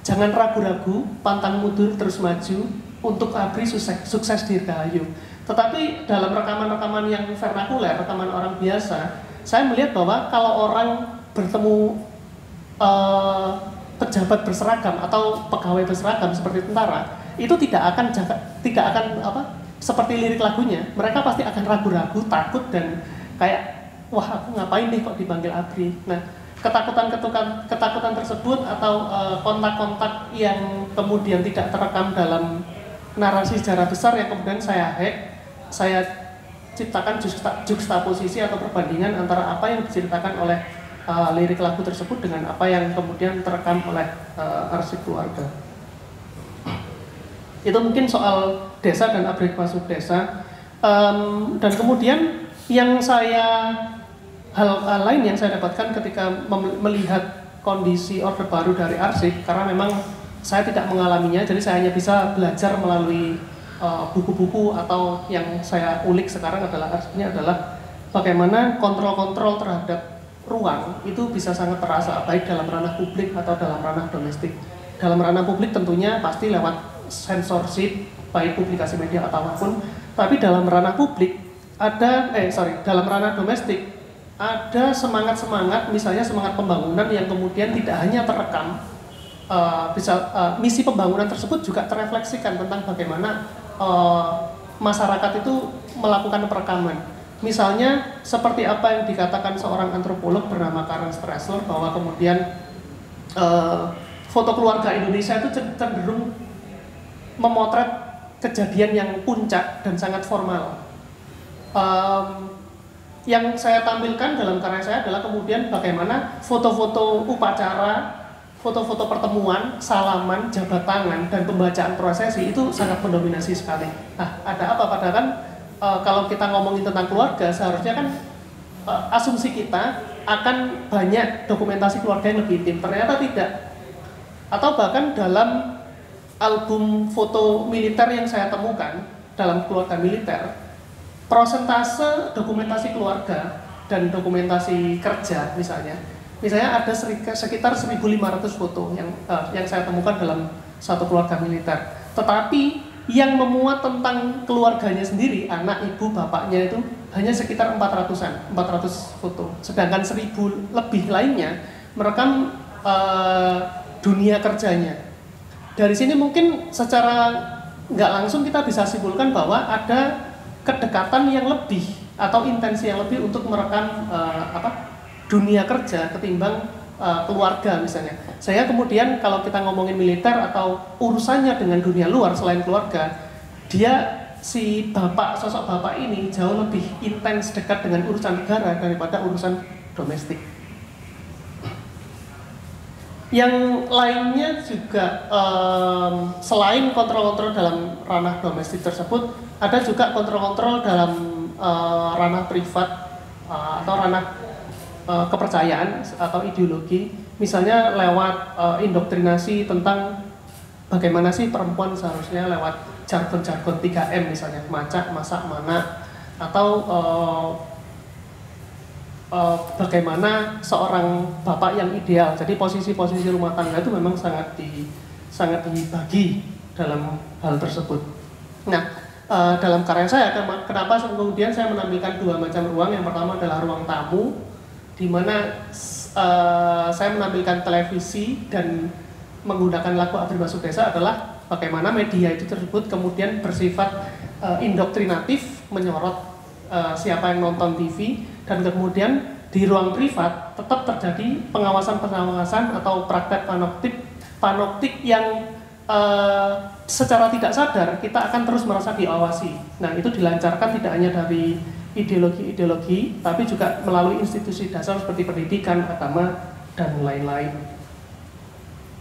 jangan ragu-ragu, pantang mundur terus maju, untuk ABRI sukses dirgahayu. Tetapi dalam rekaman-rekaman yang vernakuler, rekaman orang biasa, saya melihat bahwa kalau orang bertemu pejabat berseragam atau pegawai berseragam seperti tentara, itu tidak akan seperti lirik lagunya. Mereka pasti akan ragu-ragu, takut, dan kayak, wah aku ngapain nih kok dipanggil ABRI. Nah, ketakutan tersebut atau kontak-kontak yang kemudian tidak terekam dalam narasi sejarah besar yang kemudian saya ciptakan juxtaposisi atau perbandingan antara apa yang diceritakan oleh lirik lagu tersebut dengan apa yang kemudian terekam oleh arsip keluarga. Itu mungkin soal desa dan ABRI masuk desa. Dan kemudian hal lain yang saya dapatkan ketika melihat kondisi Orde Baru dari arsip, karena memang saya tidak mengalaminya, jadi saya hanya bisa belajar melalui buku-buku atau yang saya ulik sekarang arsipnya adalah bagaimana kontrol-kontrol terhadap ruang itu bisa sangat terasa, baik dalam ranah publik atau dalam ranah domestik. Dalam ranah publik tentunya pasti lewat censorship, baik publikasi media atau apapun, tapi dalam ranah dalam ranah domestik ada semangat-semangat, misalnya semangat pembangunan yang kemudian tidak hanya terekam, misi pembangunan tersebut juga terefleksikan tentang bagaimana masyarakat itu melakukan perekaman. Misalnya seperti apa yang dikatakan seorang antropolog bernama Karen Stressler, bahwa kemudian foto keluarga Indonesia itu cenderung memotret kejadian yang puncak dan sangat formal. Yang saya tampilkan dalam karya saya adalah kemudian bagaimana foto-foto upacara, foto-foto pertemuan, salaman, jabat tangan, dan pembacaan prosesi itu sangat mendominasi sekali. Nah, ada apa? Padahal kan kalau kita ngomongin tentang keluarga, seharusnya kan asumsi kita akan banyak dokumentasi keluarga yang lebih intim. Ternyata tidak. Atau bahkan dalam album foto militer yang saya temukan dalam keluarga militer, prosentase dokumentasi keluarga dan dokumentasi kerja misalnya ada sekitar 1.500 foto yang saya temukan dalam satu keluarga militer. Tetapi yang memuat tentang keluarganya sendiri, anak, ibu, bapaknya itu hanya sekitar 400 foto. Sedangkan 1.000 lebih lainnya merekam dunia kerjanya. Dari sini mungkin secara nggak langsung kita bisa simpulkan bahwa ada kedekatan yang lebih atau intensi yang lebih untuk merekam dunia kerja ketimbang keluarga misalnya. Saya kemudian kalau kita ngomongin militer atau urusannya dengan dunia luar selain keluarga, sosok bapak ini jauh lebih intens dekat dengan urusan negara daripada urusan domestik. Yang lainnya juga selain kontrol-kontrol dalam ranah domestik tersebut, ada juga kontrol-kontrol dalam ranah privat atau ranah kepercayaan atau ideologi, misalnya lewat indoktrinasi tentang bagaimana sih perempuan seharusnya, lewat jargon-jargon 3M misalnya, maca, masak, mana, atau bagaimana seorang bapak yang ideal. Jadi posisi-posisi rumah tangga itu memang sangat dibagi dalam hal tersebut. Nah, dalam karya saya, kenapa kemudian saya menampilkan dua macam ruang. Yang pertama adalah ruang tamu, di mana saya menampilkan televisi dan menggunakan lagu ABRI Masuk Desa adalah bagaimana media itu tersebut kemudian bersifat indoktrinatif, menyorot siapa yang nonton TV, dan kemudian di ruang privat tetap terjadi pengawasan-pengawasan atau praktek panoptik yang secara tidak sadar kita akan terus merasa diawasi. Nah, itu dilancarkan tidak hanya dari ideologi-ideologi, tapi juga melalui institusi dasar seperti pendidikan, agama, dan lain-lain.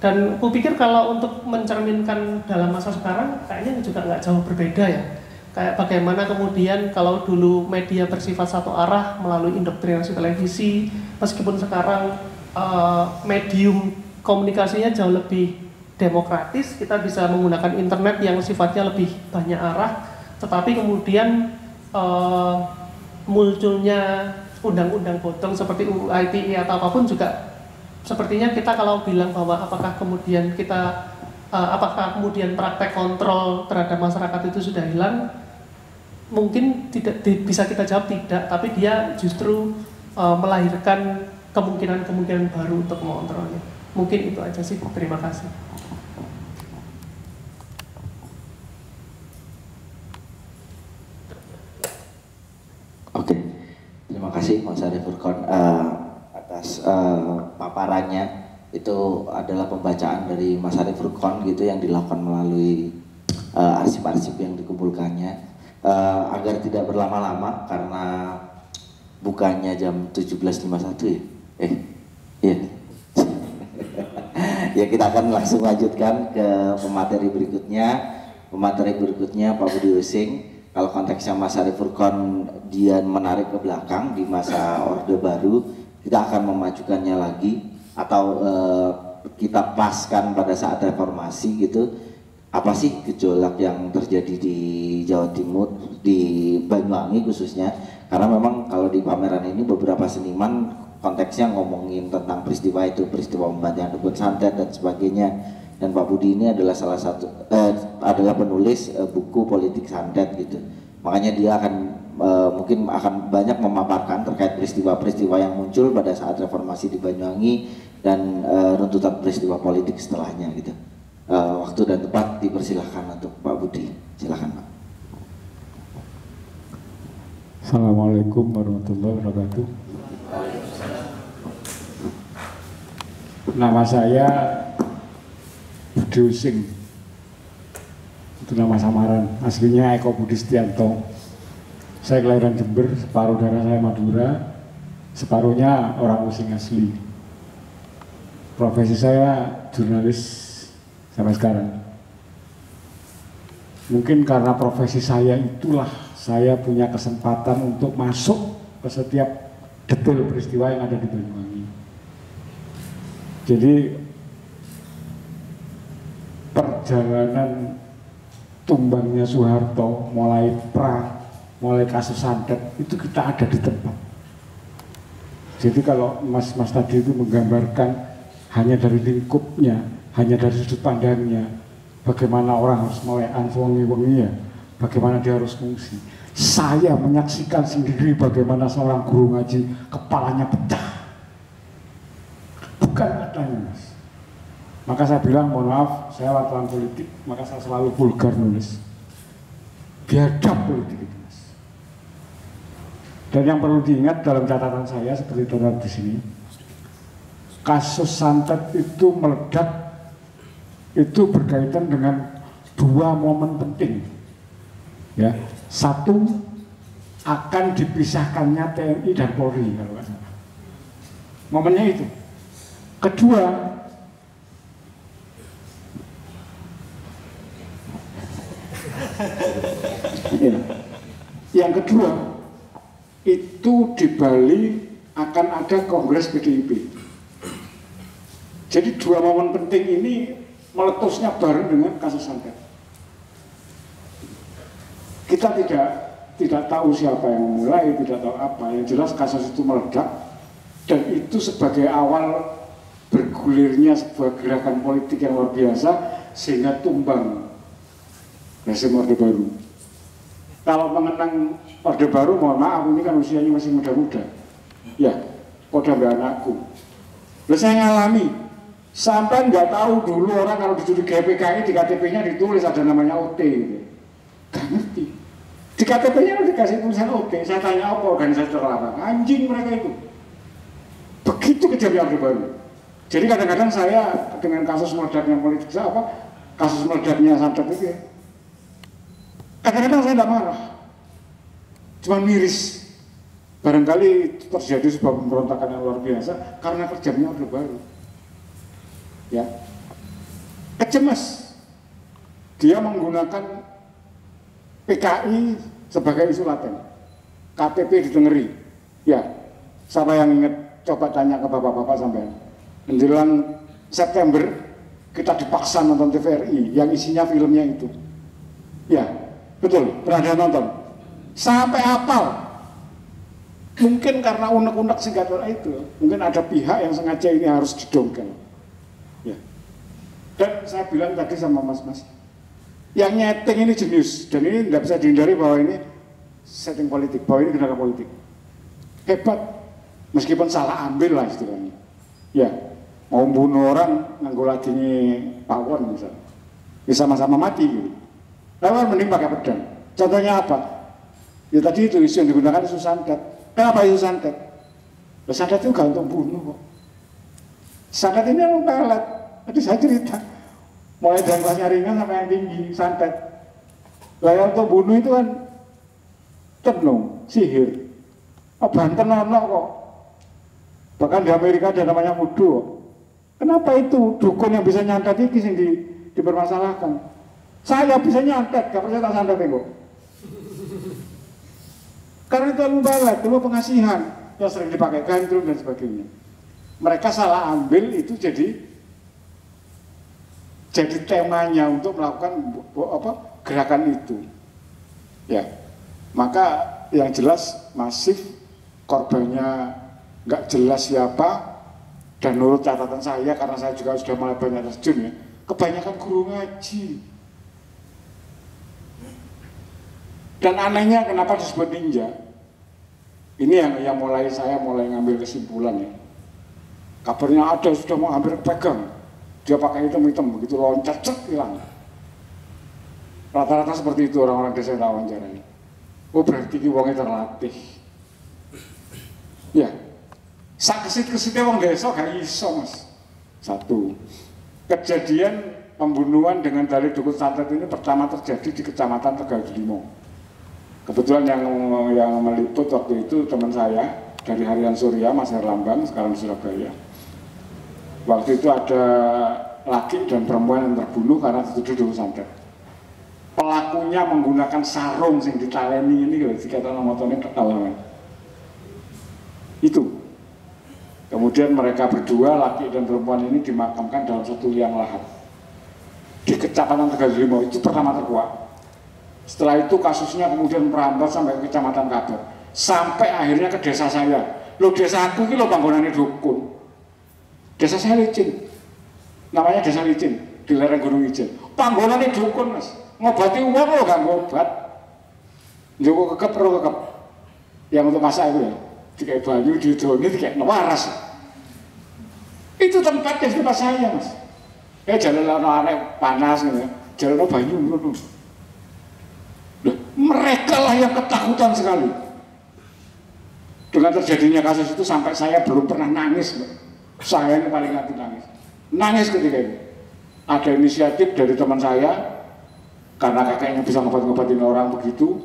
Dan aku pikir kalau untuk mencerminkan dalam masa sekarang, kayaknya juga nggak jauh berbeda ya. Kayak bagaimana kemudian kalau dulu media bersifat satu arah melalui indoktrinasi televisi, meskipun sekarang medium komunikasinya jauh lebih demokratis, kita bisa menggunakan internet yang sifatnya lebih banyak arah, tetapi kemudian munculnya undang-undang bodong seperti UU ITE atau apapun juga sepertinya kita kalau bilang bahwa apakah kemudian praktek kontrol terhadap masyarakat itu sudah hilang, mungkin tidak bisa kita jawab tidak, tapi dia justru melahirkan kemungkinan-kemungkinan baru untuk mengontrolnya. Mungkin itu aja sih. Terima kasih. Oke, terima kasih Mas Arif Furqon atas paparannya. Itu adalah pembacaan dari Mas Arif Furqon gitu yang dilakukan melalui arsip-arsip yang dikumpulkannya. Agar tidak berlama-lama karena bukannya jam 17.51 ya? Iya. Ya kita akan langsung lanjutkan ke pemateri berikutnya. Pemateri berikutnya Pak Budi Using. Kalau konteksnya Mas Arif Furqon dia menarik ke belakang di masa Orde Baru, kita akan memajukannya lagi atau kita paskan pada saat reformasi gitu. Apa sih gejolak yang terjadi di Jawa Timur, di Banyuwangi khususnya? Karena memang kalau di pameran ini beberapa seniman konteksnya ngomongin tentang peristiwa itu, peristiwa pembantian Dukun Santet dan sebagainya. Dan Pak Budi ini adalah salah satu adalah penulis buku politik santet gitu. Makanya dia akan mungkin akan banyak memaparkan terkait peristiwa-peristiwa yang muncul pada saat reformasi di Banyuwangi dan runtutan peristiwa politik setelahnya gitu. Waktu dan tempat dipersilahkan untuk Pak Budi. Silakan Pak. Assalamualaikum warahmatullahi wabarakatuh. Nama saya Budi Using, itu nama samaran, aslinya Eko Budi Setianto. Saya kelahiran Jember, separuh darah saya Madura, separuhnya orang Using asli. Profesi saya jurnalis sampai sekarang. Mungkin karena profesi saya itulah saya punya kesempatan untuk masuk ke setiap detail peristiwa yang ada di Banyuwangi. Jadi perjalanan tumbangnya Soeharto mulai kasus santet itu kita ada di tempat. Jadi kalau mas-mas tadi itu menggambarkan hanya dari lingkupnya, hanya dari sudut pandangnya, bagaimana orang harus melekan wengi-wengi ya, bagaimana dia harus mengungsi. Saya menyaksikan sendiri bagaimana seorang guru ngaji kepalanya pecah, bukan katanya mas. Maka saya bilang, mohon maaf, saya wartawan politik, maka saya selalu vulgar nulis. Biadab politik itu, mas. Dan yang perlu diingat dalam catatan saya, seperti terlihat di sini, kasus santet itu meledak, itu berkaitan dengan dua momen penting. Ya, satu, akan dipisahkannya TNI dan Polri, kalau nggak salah. Momennya itu. Kedua, yang kedua itu di Bali akan ada Kongres PDIP. Jadi dua momen penting ini meletusnya bareng dengan kasus santet. Kita tidak tahu siapa yang memulai, tidak tahu apa. Yang jelas kasus itu meledak dan itu sebagai awal bergulirnya sebuah gerakan politik yang luar biasa sehingga tumbang rezim Orde Baru. Kalau mengenang Orde Baru, mohon maaf, ini kan usianya masih muda-muda. Ya, kode mbak anakku. Lalu saya ngalami, sampai nggak tahu dulu orang kalau dicurigai PKI di KTP-nya ditulis ada namanya OT. Gitu. Gak ngerti. Di KTP-nya udah dikasih tulisan OT. Saya tanya apa organisasi terlarang? Anjing mereka itu. Begitu kejamnya Orde Baru. Jadi kadang-kadang saya dengan kasus meledaknya politik saya kasus meledaknya santet itu ya. Kadang-kadang saya tidak marah, cuma miris. Barangkali terjadi sebuah pemberontakan yang luar biasa karena kejamnya Orde Baru. Ya, kecemas. Dia menggunakan PKI sebagai isu laten. KTP didengeri. Ya, siapa yang ingat? Coba tanya ke bapak-bapak sampean. Menjelang September kita dipaksa nonton TVRI yang isinya filmnya itu. Ya. Betul, pernah nonton. Sampai hafal. Mungkin karena unek-unek singkat itu, mungkin ada pihak yang sengaja ini harus didongkel. Ya. Dan saya bilang tadi sama mas-mas, yang nyeting ini jenius, dan ini tidak bisa dihindari bahwa ini setting politik, bahwa ini gerakan politik. Hebat, meskipun salah ambil lah istilahnya. Ya, mau bunuh orang nganggo ladine pawon misalnya, bisa sama-sama mati gitu. Lalu mending pakai pedang. Contohnya apa? Ya tadi itu isu yang digunakan isu santet. Kenapa isu santet? Ya, santet itu gak untuk bunuh kok. Santet ini adalah pelet. Tadi saya cerita, mulai dari kelasnya ringan sampai yang tinggi, santet. Lah yang untuk bunuh itu kan tenung, sihir. Banten ono kok. Bahkan di Amerika ada namanya voodoo. Kenapa itu dukun yang bisa nyantet ini yang dipermasalahkan? Saya bisa nyantet, gak percaya tak santet kok. Karena itu ilmu balat, ilmu pengasihan yang sering dipakai gandrung dan sebagainya. Mereka salah ambil itu jadi temanya untuk melakukan gerakan itu. Ya, maka yang jelas masif, korbannya nggak jelas siapa, dan menurut catatan saya, karena saya juga sudah mulai banyak terjun ya, kebanyakan guru ngaji. Dan anehnya kenapa disebut ninja? Ini yang saya mulai ngambil kesimpulan ya. Kabarnya ada sudah mau hampir pegang, dia pakai hitam-hitam begitu loncat cek hilang. Rata-rata seperti itu orang-orang desa yang wawancarai. Oh berarti wongnya terlatih. Ya, sak kesit-kesitnya wong desa gak iso mas. Satu, kejadian pembunuhan dengan dalih dukun santet ini pertama terjadi di Kecamatan Tegaldelimo. Kebetulan yang meliput waktu itu teman saya dari Harian Surya, Mas Herlambang, sekarang di Surabaya. Waktu itu ada laki dan perempuan yang terbunuh karena dituduh dukun santet. Pelakunya menggunakan sarung yang ditaleni ini kalau dikatakan motornya ketahuan. Itu. Kemudian mereka berdua, laki dan perempuan ini dimakamkan dalam satu liang lahat di Kecamatan Tegaldelimo. Itu pertama terkuat. Setelah itu kasusnya kemudian merambat sampai ke Kecamatan Kabar, sampai akhirnya ke desa saya. Loh desa aku ini loh panggonannya dukun. Desa saya Licin, namanya desa Licin di lereng Gunung Ijen. Panggonannya dukun mas, ngobati uang loh gak ngobat. Joko kekep perlu kekep. Yang untuk masa itu ya, dikai banyu, didongi, dikai waras. Itu tempatnya di tempat saya mas. Jalan aneh panas gitu ya, jalan banyu menurut. Mereka lah yang ketakutan sekali dengan terjadinya kasus itu, sampai saya belum pernah nangis. Saya ini paling hati nangis ketika itu. Ada inisiatif dari teman saya, karena kakeknya bisa ngobat-ngobatin orang begitu,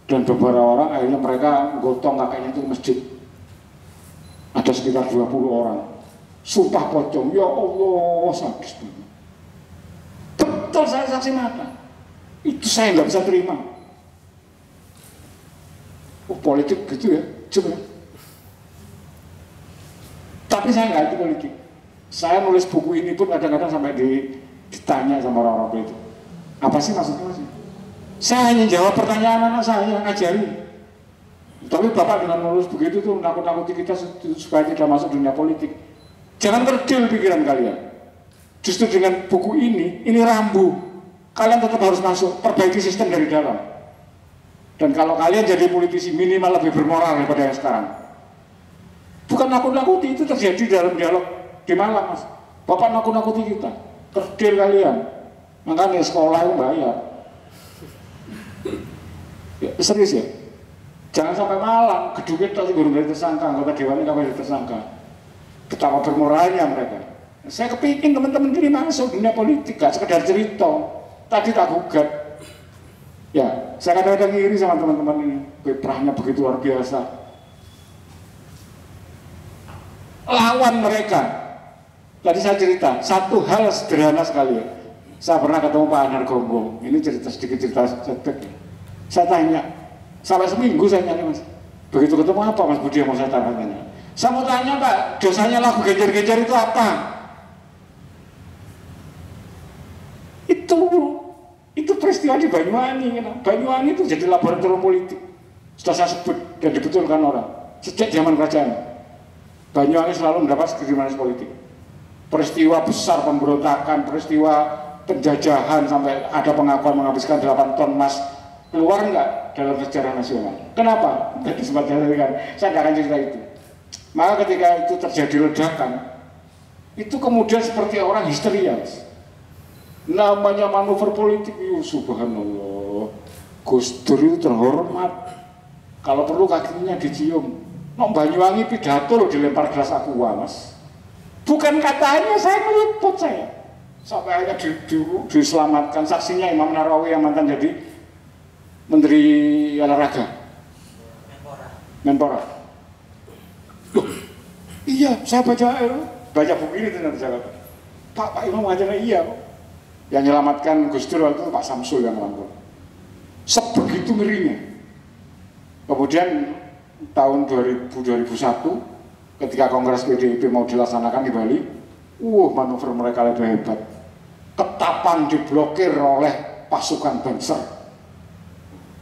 dan beberapa orang akhirnya mereka gotong kakeknya itu ke masjid. Ada sekitar 20 orang, sumpah pocong, ya Allah sadis banget. Betul, saya saksi mata. Itu saya nggak bisa terima. Oh, politik gitu ya, coba. Tapi saya nggak itu politik. Saya nulis buku ini pun kadang-kadang sampai ditanya sama orang-orang itu, apa sih maksudnya mas? Saya hanya jawab pertanyaan anak saya, ngajari. Tapi bapak dengan nulis begitu tuh nakut-nakuti kita supaya tidak masuk dunia politik. Jangan kerdil pikiran kalian. Justru dengan buku ini rambu. Kalian tetap harus masuk, perbaiki sistem dari dalam. Dan kalau kalian jadi politisi minimal lebih bermoral daripada yang sekarang. Bukan nakut-nakuti, itu terjadi dalam dialog di Malang mas. Bapak nakut-nakuti kita, kerdil kalian. Makanya sekolah itu bayar. Ya, serius ya. Jangan sampai Malang, gedungnya tadi gurung dari tersangka, anggota dewannya nggak dari tersangka. Betapa bermoralnya mereka. Saya kepingin teman-teman ini masuk dunia politik, gak sekedar cerita. Tadi tak gugat. Ya, saya kadang-kadang iri sama teman-teman ini, kiprahnya begitu luar biasa. Lawan mereka. Tadi saya cerita, satu hal sederhana sekali ya. Saya pernah ketemu Pak Anar Gonggong, ini sedikit cerita setback. Saya tanya, sampai seminggu saya nanya mas, begitu ketemu apa mas Budi yang mau saya tanya? Saya mau tanya Pak, dosanya lagu genjer-genjer itu apa? Itu peristiwa di Banyuwangi. Banyuwangi itu jadi laboratorium politik. Sudah saya sebut dan dibetulkan orang. sejak zaman kerajaan. Banyuwangi selalu mendapat diskriminasi politik. Peristiwa besar pemberontakan, peristiwa penjajahan sampai ada pengakuan menghabiskan 8 ton emas keluar enggak dalam sejarah nasional. Kenapa? Tadi sempat kan, saya nggak akan cerita itu. Maka ketika itu terjadi ledakan, itu kemudian seperti orang histeria. Namanya manuver politik, subhanallah. Gus Dur itu terhormat. Kalau perlu kakinya dicium. Nong Banyuwangi pidato loh dilempar gelas aqua, Mas. Bukan katanya, saya meliput saya. Sampai akhirnya diselamatkan. Saksinya Imam Narawi yang mantan jadi Menteri Olahraga. Menpora. Loh, iya, saya baca buku ini ternyata saya kata. Pak Imam ngajanya iya kok. Yang menyelamatkan Gus Dur waktu itu Pak Samsul yang melangkul. Sebegitu ngerinya. Kemudian tahun 2001 ketika Kongres PDIP mau dilaksanakan di Bali, manuver mereka lebih hebat. Ketapang diblokir oleh pasukan Banser.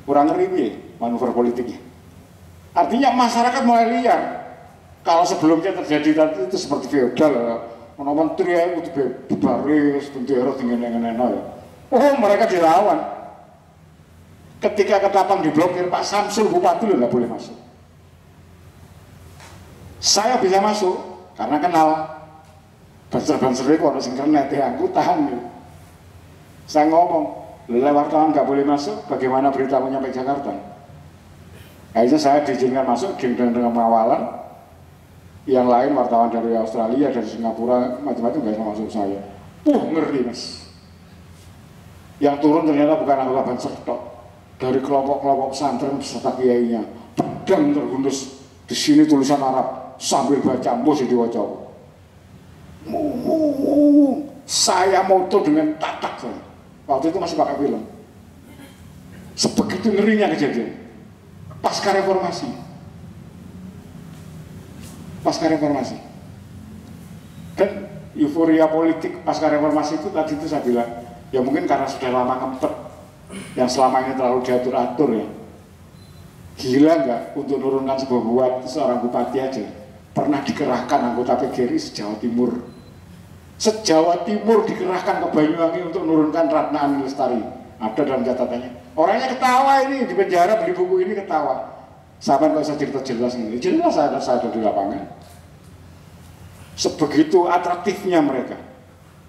Kurang ngeri ya manuver politiknya. Artinya masyarakat mulai liar. Kalau sebelumnya terjadi tadi itu seperti feodal, menteri ya itu baris, bendera tinggal-tinggal ya. Oh mereka dilawan. Ketika Ketapang diblokir, Pak Samsul Bupati loh nggak boleh masuk. Saya bisa masuk karena kenal banser-banser itu orang singkernet ya, aku tahan ya. Saya ngomong, lewat wartawan nggak boleh masuk, bagaimana berita nyampe Jakarta? Akhirnya saya diizinkan masuk dengan pengawalan. Yang lain wartawan dari Australia, dari Singapura, macam-macam nggak bisa masuk saya. Ngeri Mas. Yang turun ternyata bukan anggota banser tok. Dari kelompok-kelompok pesantren beserta kiainya, pedang terhunus di sini tulisan Arab sambil baca mus di wajah. Saya moto dengan tatak saya. Waktu itu masih pakai film. Sebegitu ngerinya kejadian. Pasca reformasi. Dan euforia politik pasca reformasi itu tadi itu saya bilang, ya mungkin karena sudah lama ngempet, yang selama ini terlalu diatur-atur ya. Gila nggak untuk menurunkan sebuah buat seorang bupati aja pernah dikerahkan anggota PGRI se-Jawa Timur. Se-Jawa Timur dikerahkan ke Banyuwangi untuk menurunkan Ratna Ani Lestari. Ada dalam catatannya. Orangnya ketawa ini di penjara beli buku ini ketawa. Sampai kok saya cerita jelas ini. Jelas saya ada di lapangan. Sebegitu atraktifnya mereka.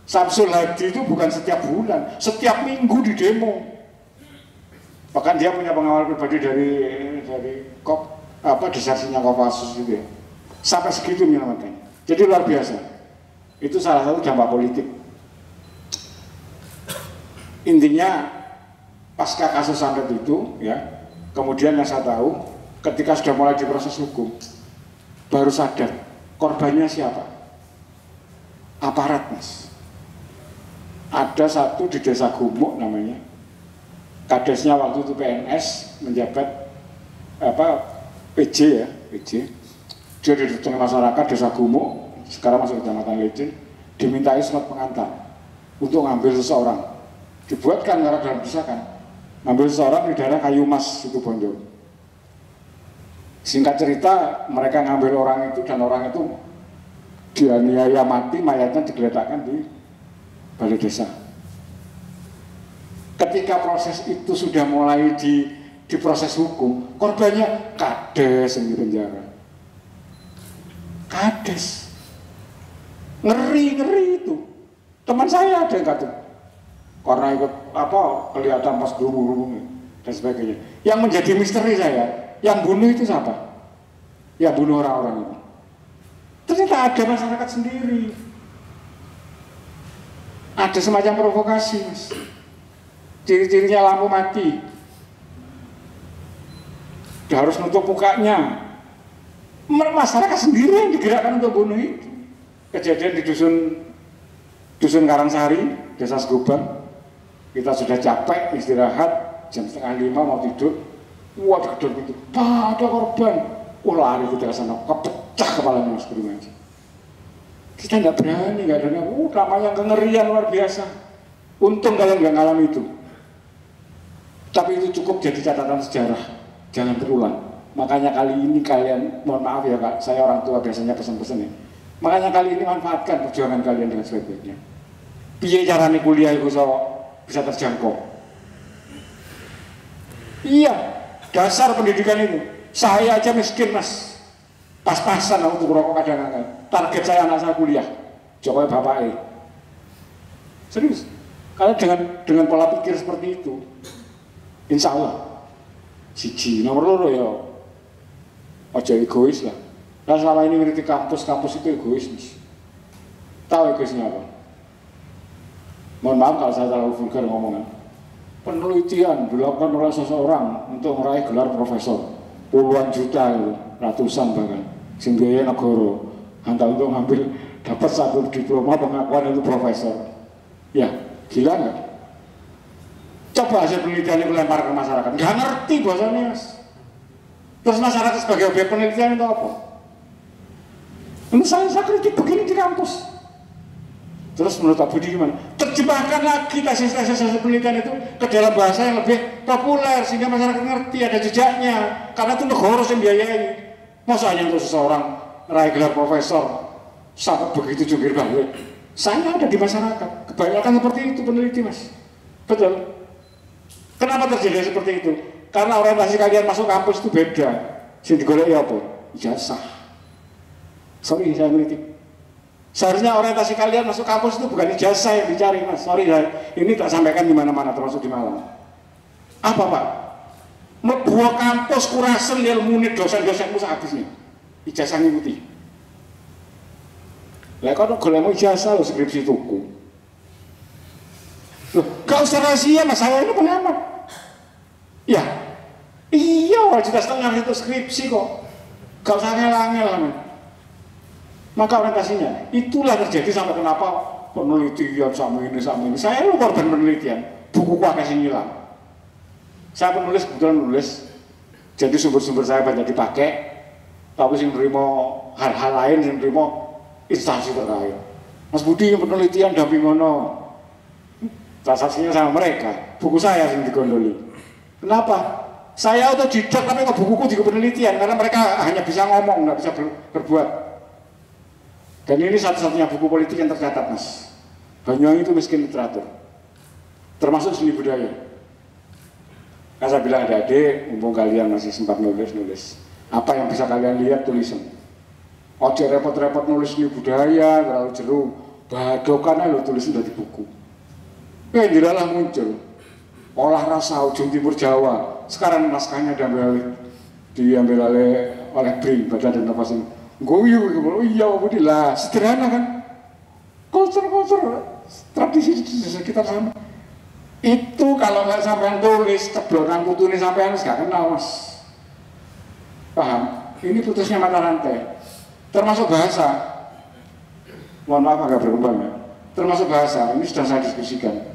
Samsul Hadi itu bukan setiap bulan, setiap minggu di demo. Bahkan dia punya pengawal pribadi dari desasinya Kopassus gitu ya. Sampai segitu menyelamatkannya. Jadi luar biasa. Itu salah satu dampak politik. Intinya pasca kasus santet itu ya, kemudian yang saya tahu ketika sudah mulai diproses hukum baru sadar korbannya siapa? Aparat Mas. Ada satu di Desa Gumuk namanya. Kadesnya waktu itu PNS menjabat PJ ya, PJ. Dia di tengah masyarakat Desa Gumuk, sekarang masuk Kecamatan Lecin, dimintai surat pengantar untuk ngambil seseorang. Dibuatkan karena dalam desakan, ngambil seseorang di daerah Kayu Mas itu Bondo. Singkat cerita, mereka ngambil orang itu dan orang itu dianiaya mati, mayatnya digeletakkan di balai desa. Ketika proses itu sudah mulai diproses hukum, korbannya kades yang di penjara. Kades. Ngeri itu. Teman saya ada yang kata karena ikut kelihatan pas gerung-gerung dan sebagainya. Yang menjadi misteri saya, yang bunuh itu siapa? Yang bunuh orang-orang itu. Ternyata ada masyarakat sendiri. Ada semacam provokasi, Mas. Ciri-cirinya lampu mati. Dia harus nutup mukanya. Masyarakat sendiri yang digerakkan untuk bunuh itu. Kejadian di dusun Karangsari, Desa Segobang. Kita sudah capek istirahat, jam 4:30 mau tidur. Wah, digedor gitu. Pak, ada korban. Lari kita ke sana, kepecah kepalanya Mas Budi. Kita nggak berani, nggak ada namanya kengerian luar biasa. Untung kalian nggak ngalami itu. Tapi itu cukup jadi catatan sejarah. Jangan terulang. Makanya kali ini kalian, mohon maaf ya Kak, saya orang tua biasanya pesen-pesen ya. Makanya kali ini manfaatkan perjuangan kalian dengan sebaik-baiknya. Piye carane kuliah itu bisa terjangkau? Iya, dasar pendidikan itu. Saya aja miskin mas, pas-pasan untuk rokok kadang-kadang. Target saya anak saya kuliah, Jokowi bapaknya. Serius, kalian dengan pola pikir seperti itu, insya Allah, siji nomor loro ya. Ojo egois lah. Nah selama ini ngerti kampus itu egois mas. Tahu egoisnya apa? Mohon maaf kalau saya terlalu vulgar ngomongnya. Penelitian dilakukan oleh seseorang untuk meraih gelar profesor. Puluhan juta, ratusan bahkan. Sing biaya negara. Hanya untuk ngambil dapat satu diploma pengakuan itu profesor. Ya, gila nggak? Coba hasil penelitian itu lempar ke masyarakat. Nggak ngerti bahasanya mas. Terus masyarakat sebagai objek penelitian itu apa? Ini saya kritik begini di kampus. Terus menurut Pak Budi gimana? Terjemahkan lagi tesis-tesis hasil penelitian itu ke dalam bahasa yang lebih populer sehingga masyarakat ngerti ada jejaknya. Karena itu negara yang biayai. Masa hanya untuk seseorang raih gelar profesor sampai begitu jungkir balik? Saya ada di masyarakat. Kebanyakan seperti itu peneliti mas. Betul. Kenapa terjadi seperti itu? Karena orientasi kalian masuk kampus itu beda. Sing digoleki apa? Ijazah. Sorry saya kritik. Seharusnya orientasi kalian masuk kampus itu bukan ijazah yang dicari mas. Sorry ini tak sampaikan di mana-mana termasuk di Malang. Apa pak? Membuat kampus kurasen ilmu dosen-dosenmu sehabisnya. Ijazah ngikuti. Lah kalau golekmu ijazah lo skripsi tuku. Loh, gak usah rahasia mas, saya ini pengamat. Ya, iya 2,5 juta itu skripsi kok. Gak usah ngel-ngel. Maka orientasinya, itulah terjadi sampai kenapa penelitian sama ini. Saya lu korban penelitian, bukuku akan hilang. Saya penulis, kebetulan menulis, jadi sumber-sumber saya banyak dipakai, tapi yang menerima hal-hal lain, yang menerima instansi terkait. Mas Budi yang penelitian dampingono, transaksinya sama mereka, buku saya yang digondoli. Kenapa? Saya otodidak tapi ke bukuku di penelitian karena mereka hanya bisa ngomong, nggak bisa berbuat. Dan ini satu-satunya buku politik yang tercatat mas. Banyuwangi itu miskin literatur, termasuk seni budaya. Kan saya bilang adik-adik, mumpung kalian masih sempat nulis. Apa yang bisa kalian lihat tulisan. Ojo repot-repot nulis seni budaya, terlalu jeru. Badokan lo tulisan dari buku. Jadilah muncul. Olah rasa ujung timur Jawa. Sekarang naskahnya diambil oleh BRIN, Badan Inovasi. Guyu, iya Budi lah, sederhana kan? Kultur tradisi di sekitar sana. Itu kalau nggak sampai tulis, ceblonan putu ini sampai harus nggak kenal mas. Paham? Ini putusnya mata rantai. Termasuk bahasa. Mohon maaf agak berkembang ya. Termasuk bahasa, ini sudah saya diskusikan.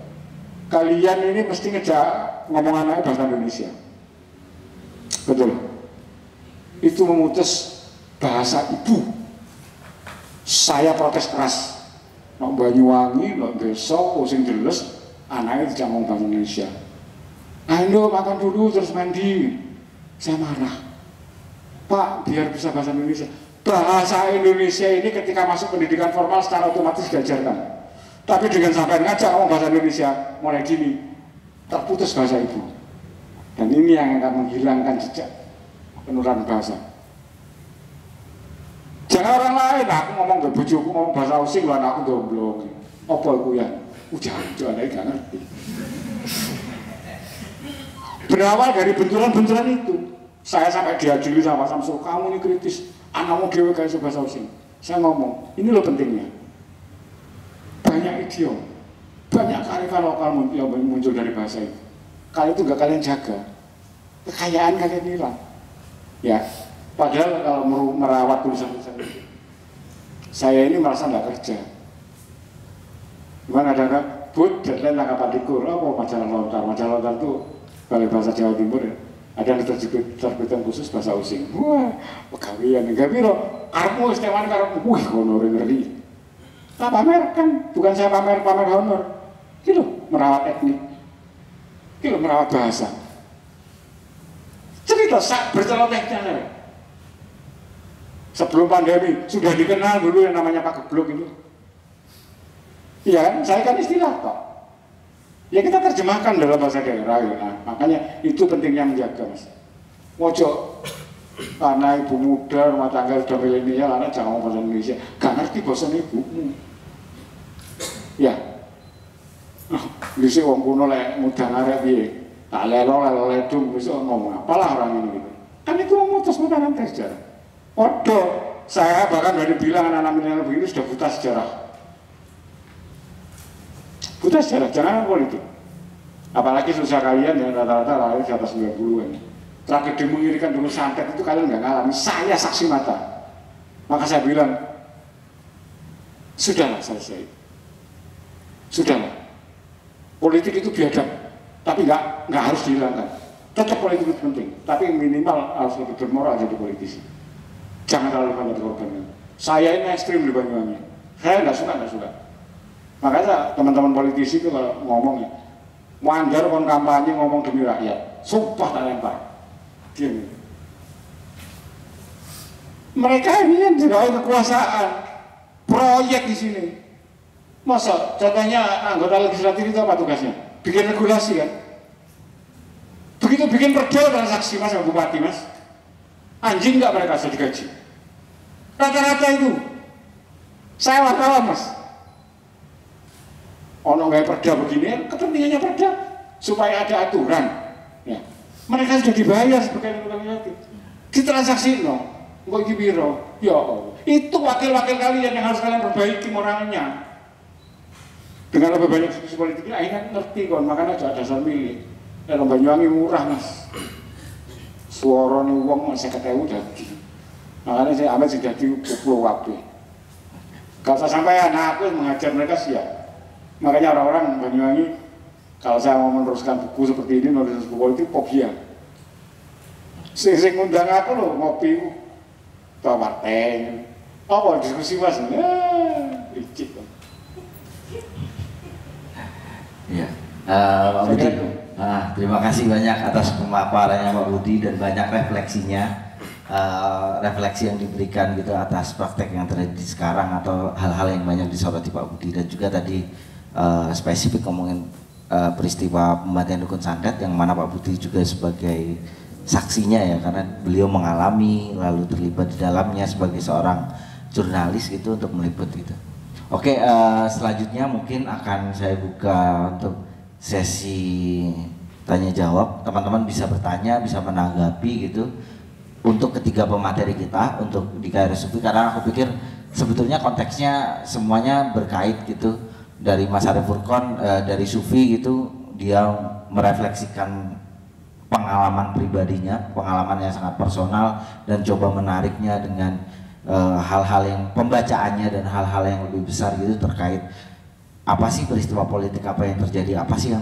Kalian ini mesti ngejak ngomong anaknya bahasa Indonesia. Betul. Itu memutus bahasa ibu. Saya protes keras. Nok Banyuwangi, nok besok, sing jelas anaknya tidak ngomong bahasa Indonesia. Ayo makan dulu terus mandi. Saya marah. Pak, biar bisa bahasa Indonesia. Bahasa Indonesia ini ketika masuk pendidikan formal secara otomatis diajarkan. Tapi dengan sampai ngajak ngomong bahasa Indonesia mulai dini, terputus bahasa ibu. Dan ini yang akan menghilangkan jejak penularan bahasa. Jangan orang lain, aku ngomong ke bojoku ngomong bahasa Osing, lalu aku domblong. Apa aku ya? Jangan gak ngerti. Berawal dari benturan-benturan itu, saya sampai diadili sama Samsul, kamu ini kritis, anakmu dewe kayak bahasa Osing. Saya ngomong, ini loh pentingnya. Banyak idiom, banyak kearifan lokal yang muncul dari bahasa itu. Kalau itu nggak kalian jaga, kekayaan kalian hilang. Ya, padahal kalau merawat tulisan-tulisan itu, saya ini merasa nggak kerja. Gimana ada Bud, deadline tanggapan likur, apa majalah lontar? Majalah lontar itu Balai Bahasa Jawa Timur ya. Ada yang terbitan khusus bahasa Osing. Wah, pegawaian, nggak biro. Karmu istimewa karmu, wih honorin ngeri. Tak pamer kan, bukan saya pamer honor. Gitu, merawat etnik. Gitu, merawat bahasa. Cerita bercelotehnya saya. Sebelum pandemi sudah dikenal dulu yang namanya Pak Geblok itu. Iya kan, saya kan istilah kok. Ya kita terjemahkan dalam bahasa daerah ya. Nah, makanya itu pentingnya menjaga, Mas. Mojo karena ibu muda rumah tangga sudah milenial, anak jangan ngomong bahasa Indonesia, gak ngerti bahasa ibumu. Ya, bisa wong kuno lek muda ngarep piye, tak lelo ledung bisa ngomong apalah orang ini gitu. Kan itu memutus mata rantai sejarah. Odo, saya bahkan dari bilang anak-anak milenial begini sudah buta sejarah. Buta sejarah, jangan politik. Apalagi susah kalian yang rata-rata lahir di atas 90-an. Tragedi mengirikan dulu santet itu kalian nggak ngalami, saya saksi mata. Maka saya bilang, sudahlah selesai. Sudahlah. Politik itu biadab, tapi nggak harus dihilangkan. Tetap politik itu penting, tapi minimal harus lebih bermoral jadi politisi. Jangan terlalu banyak korban. Saya ini ekstrim di Banyuwangi. Saya nggak suka. Makanya teman-teman politisi itu kalau ngomong ya, mandar kon kampanye ngomong demi rakyat, sumpah tak lempar. Diam. Mereka ini yang tidak kekuasaan, proyek di sini. Masa contohnya anggota legislatif itu apa tugasnya? Bikin regulasi kan? Begitu bikin perda transaksi mas sama bupati mas, anjing nggak mereka sudah digaji? Rata-rata itu. Saya wartawan mas. Ono nggak perda begini, kepentingannya perda supaya ada aturan. Ya. Mereka sudah dibayar sebagai anggota legislatif. Ditransaksi no, nggak gibiro. Ya Allah. Itu wakil-wakil kalian yang harus kalian perbaiki moralnya. Dengan lebih banyak diskusi politik, akhirnya ngerti kon, makanya ada dasar milih. Dalam Banyuwangi murah mas. Suara nih uang masih ketemu jadi. Makanya saya ambil sudah di pukul waktu. Kalau saya sampai anak aku mengajar mereka siap. Makanya orang-orang Banyuwangi kalau saya mau meneruskan buku seperti ini, nulis buku politik, fobia. Sering ngundang aku loh, ngopi, tua partai. Apa diskusi mas? Licik. Ya, Pak Budi. Terima kasih banyak atas pemaparannya Pak Budi dan banyak refleksinya, refleksi yang diberikan gitu atas praktek yang terjadi sekarang atau hal-hal yang banyak disoroti Pak Budi, dan juga tadi spesifik ngomongin peristiwa pembantian dukun santet yang mana Pak Budi juga sebagai saksinya ya, karena beliau mengalami lalu terlibat di dalamnya sebagai seorang jurnalis gitu untuk meliput gitu. Oke, selanjutnya mungkin akan saya buka untuk sesi tanya jawab. Teman-teman bisa bertanya, bisa menanggapi gitu untuk ketiga pemateri kita untuk di KRS Sufi, karena aku pikir sebetulnya konteksnya semuanya berkait gitu. Dari Mas Arief Furqon, dari Sufi gitu, dia merefleksikan pengalaman pribadinya, pengalaman yang sangat personal, dan coba menariknya dengan hal-hal yang pembacaannya dan hal-hal yang lebih besar gitu terkait apa sih peristiwa politik, apa yang terjadi, apa sih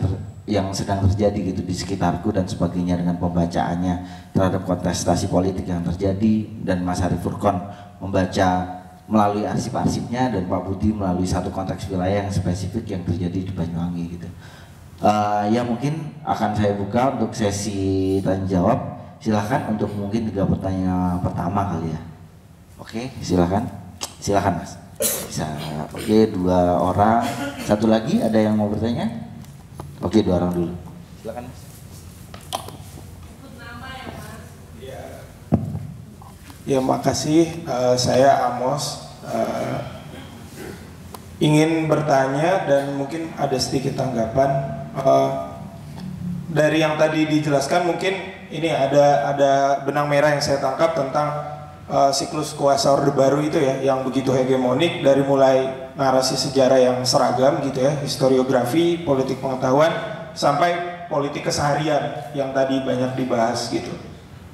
yang sedang terjadi gitu di sekitarku dan sebagainya, dengan pembacaannya terhadap kontestasi politik yang terjadi. Dan Mas Arief Furqon membaca melalui arsip-arsipnya, dan Pak Budi melalui satu konteks wilayah yang spesifik yang terjadi di Banyuwangi gitu. Ya mungkin akan saya buka untuk sesi tanya jawab. Silahkan untuk mungkin 3 pertanyaan pertama kali ya. Oke, silakan Mas. Bisa. Oke, 2 orang. Satu lagi ada yang mau bertanya? Oke, 2 orang dulu. Silakan Mas. Ya, makasih. Saya Amos. Ingin bertanya dan mungkin ada sedikit tanggapan. Dari yang tadi dijelaskan, mungkin ini ada benang merah yang saya tangkap tentang siklus kuasa Orde Baru itu ya, yang begitu hegemonik, dari mulai narasi sejarah yang seragam gitu ya, historiografi, politik pengetahuan, sampai politik keseharian yang tadi banyak dibahas gitu.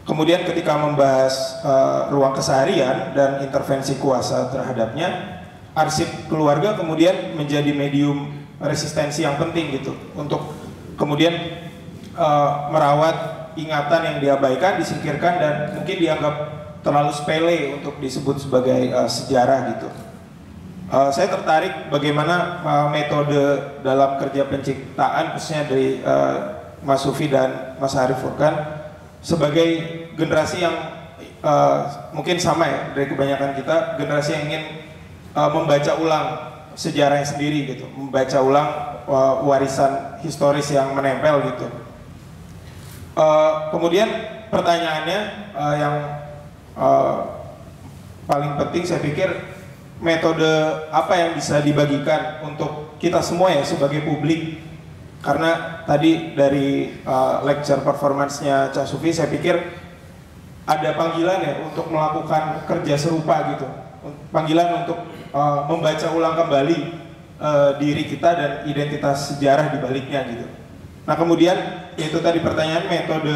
Kemudian ketika membahas ruang keseharian dan intervensi kuasa terhadapnya, arsip keluarga kemudian menjadi medium resistensi yang penting gitu untuk kemudian merawat ingatan yang diabaikan, disingkirkan, dan mungkin dianggap terlalu sepele untuk disebut sebagai sejarah gitu. Saya tertarik bagaimana metode dalam kerja penciptaan khususnya dari Mas Sufi dan Mas Arief Furqon sebagai generasi yang mungkin sama ya dari kebanyakan kita, generasi yang ingin membaca ulang sejarahnya sendiri gitu, membaca ulang warisan historis yang menempel gitu. Kemudian pertanyaannya yang paling penting saya pikir, metode apa yang bisa dibagikan untuk kita semua ya sebagai publik, karena tadi dari lecture performance-nya Cak Sufi saya pikir ada panggilan ya untuk melakukan kerja serupa gitu, panggilan untuk membaca ulang kembali diri kita dan identitas sejarah di baliknya gitu. Nah kemudian itu tadi pertanyaan, metode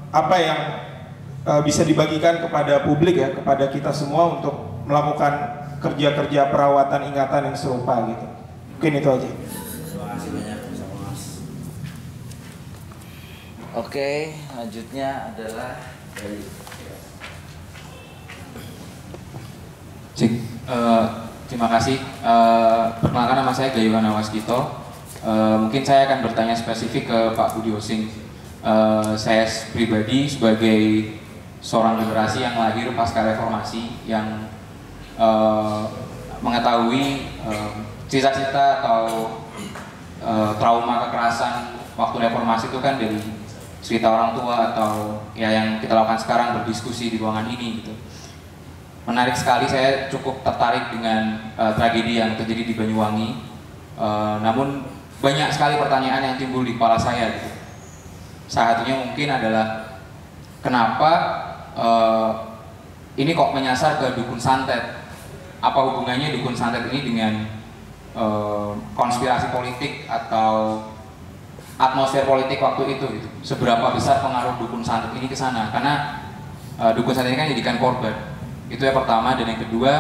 apa yang bisa dibagikan kepada publik ya, kepada kita semua untuk melakukan kerja-kerja perawatan ingatan yang serupa gitu. Mungkin itu aja. Terima kasih banyak Mas. Oke, selanjutnya adalah dari terima kasih. Perkenalkan, nama saya Gayuhana Waskito. Mungkin saya akan bertanya spesifik ke Pak Budi Osing. Saya pribadi sebagai seorang generasi yang lahir pasca reformasi, yang mengetahui cita-cita atau trauma kekerasan waktu reformasi itu kan dari cerita orang tua atau ya yang kita lakukan sekarang, berdiskusi di ruangan ini gitu. Menarik sekali, saya cukup tertarik dengan tragedi yang terjadi di Banyuwangi. Namun banyak sekali pertanyaan yang timbul di kepala saya gitu. Salah satunya mungkin adalah kenapa ini kok menyasar ke dukun santet? Apa hubungannya dukun santet ini dengan konspirasi politik atau atmosfer politik waktu itu gitu? Seberapa besar pengaruh dukun santet ini ke sana? Karena dukun santet ini kan jadikan korban. Itu yang pertama. Dan yang kedua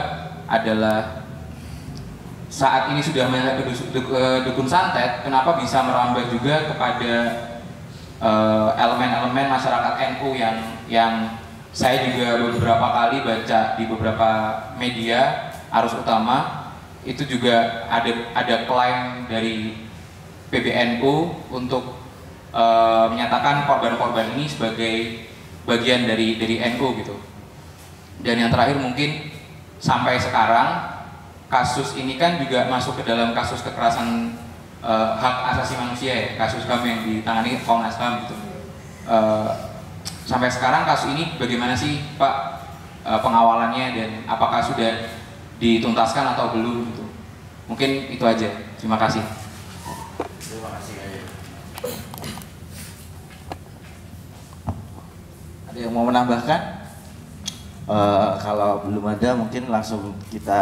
adalah saat ini sudah menyasar ke dukun santet, kenapa bisa merambah juga kepada elemen-elemen masyarakat NU yang saya juga beberapa kali baca di beberapa media arus utama, itu juga ada klaim dari PBNU untuk menyatakan korban-korban ini sebagai bagian dari NU gitu. Dan yang terakhir mungkin sampai sekarang kasus ini kan juga masuk ke dalam kasus kekerasan hak asasi manusia ya, kasus HAM yang ditangani Komnas HAM gitu. Sampai sekarang kasus ini bagaimana sih Pak pengawalannya, dan apakah sudah dituntaskan atau belum gitu? Mungkin itu aja. Terima kasih. Terima kasih. Ada yang mau menambahkan? Kalau belum ada mungkin langsung kita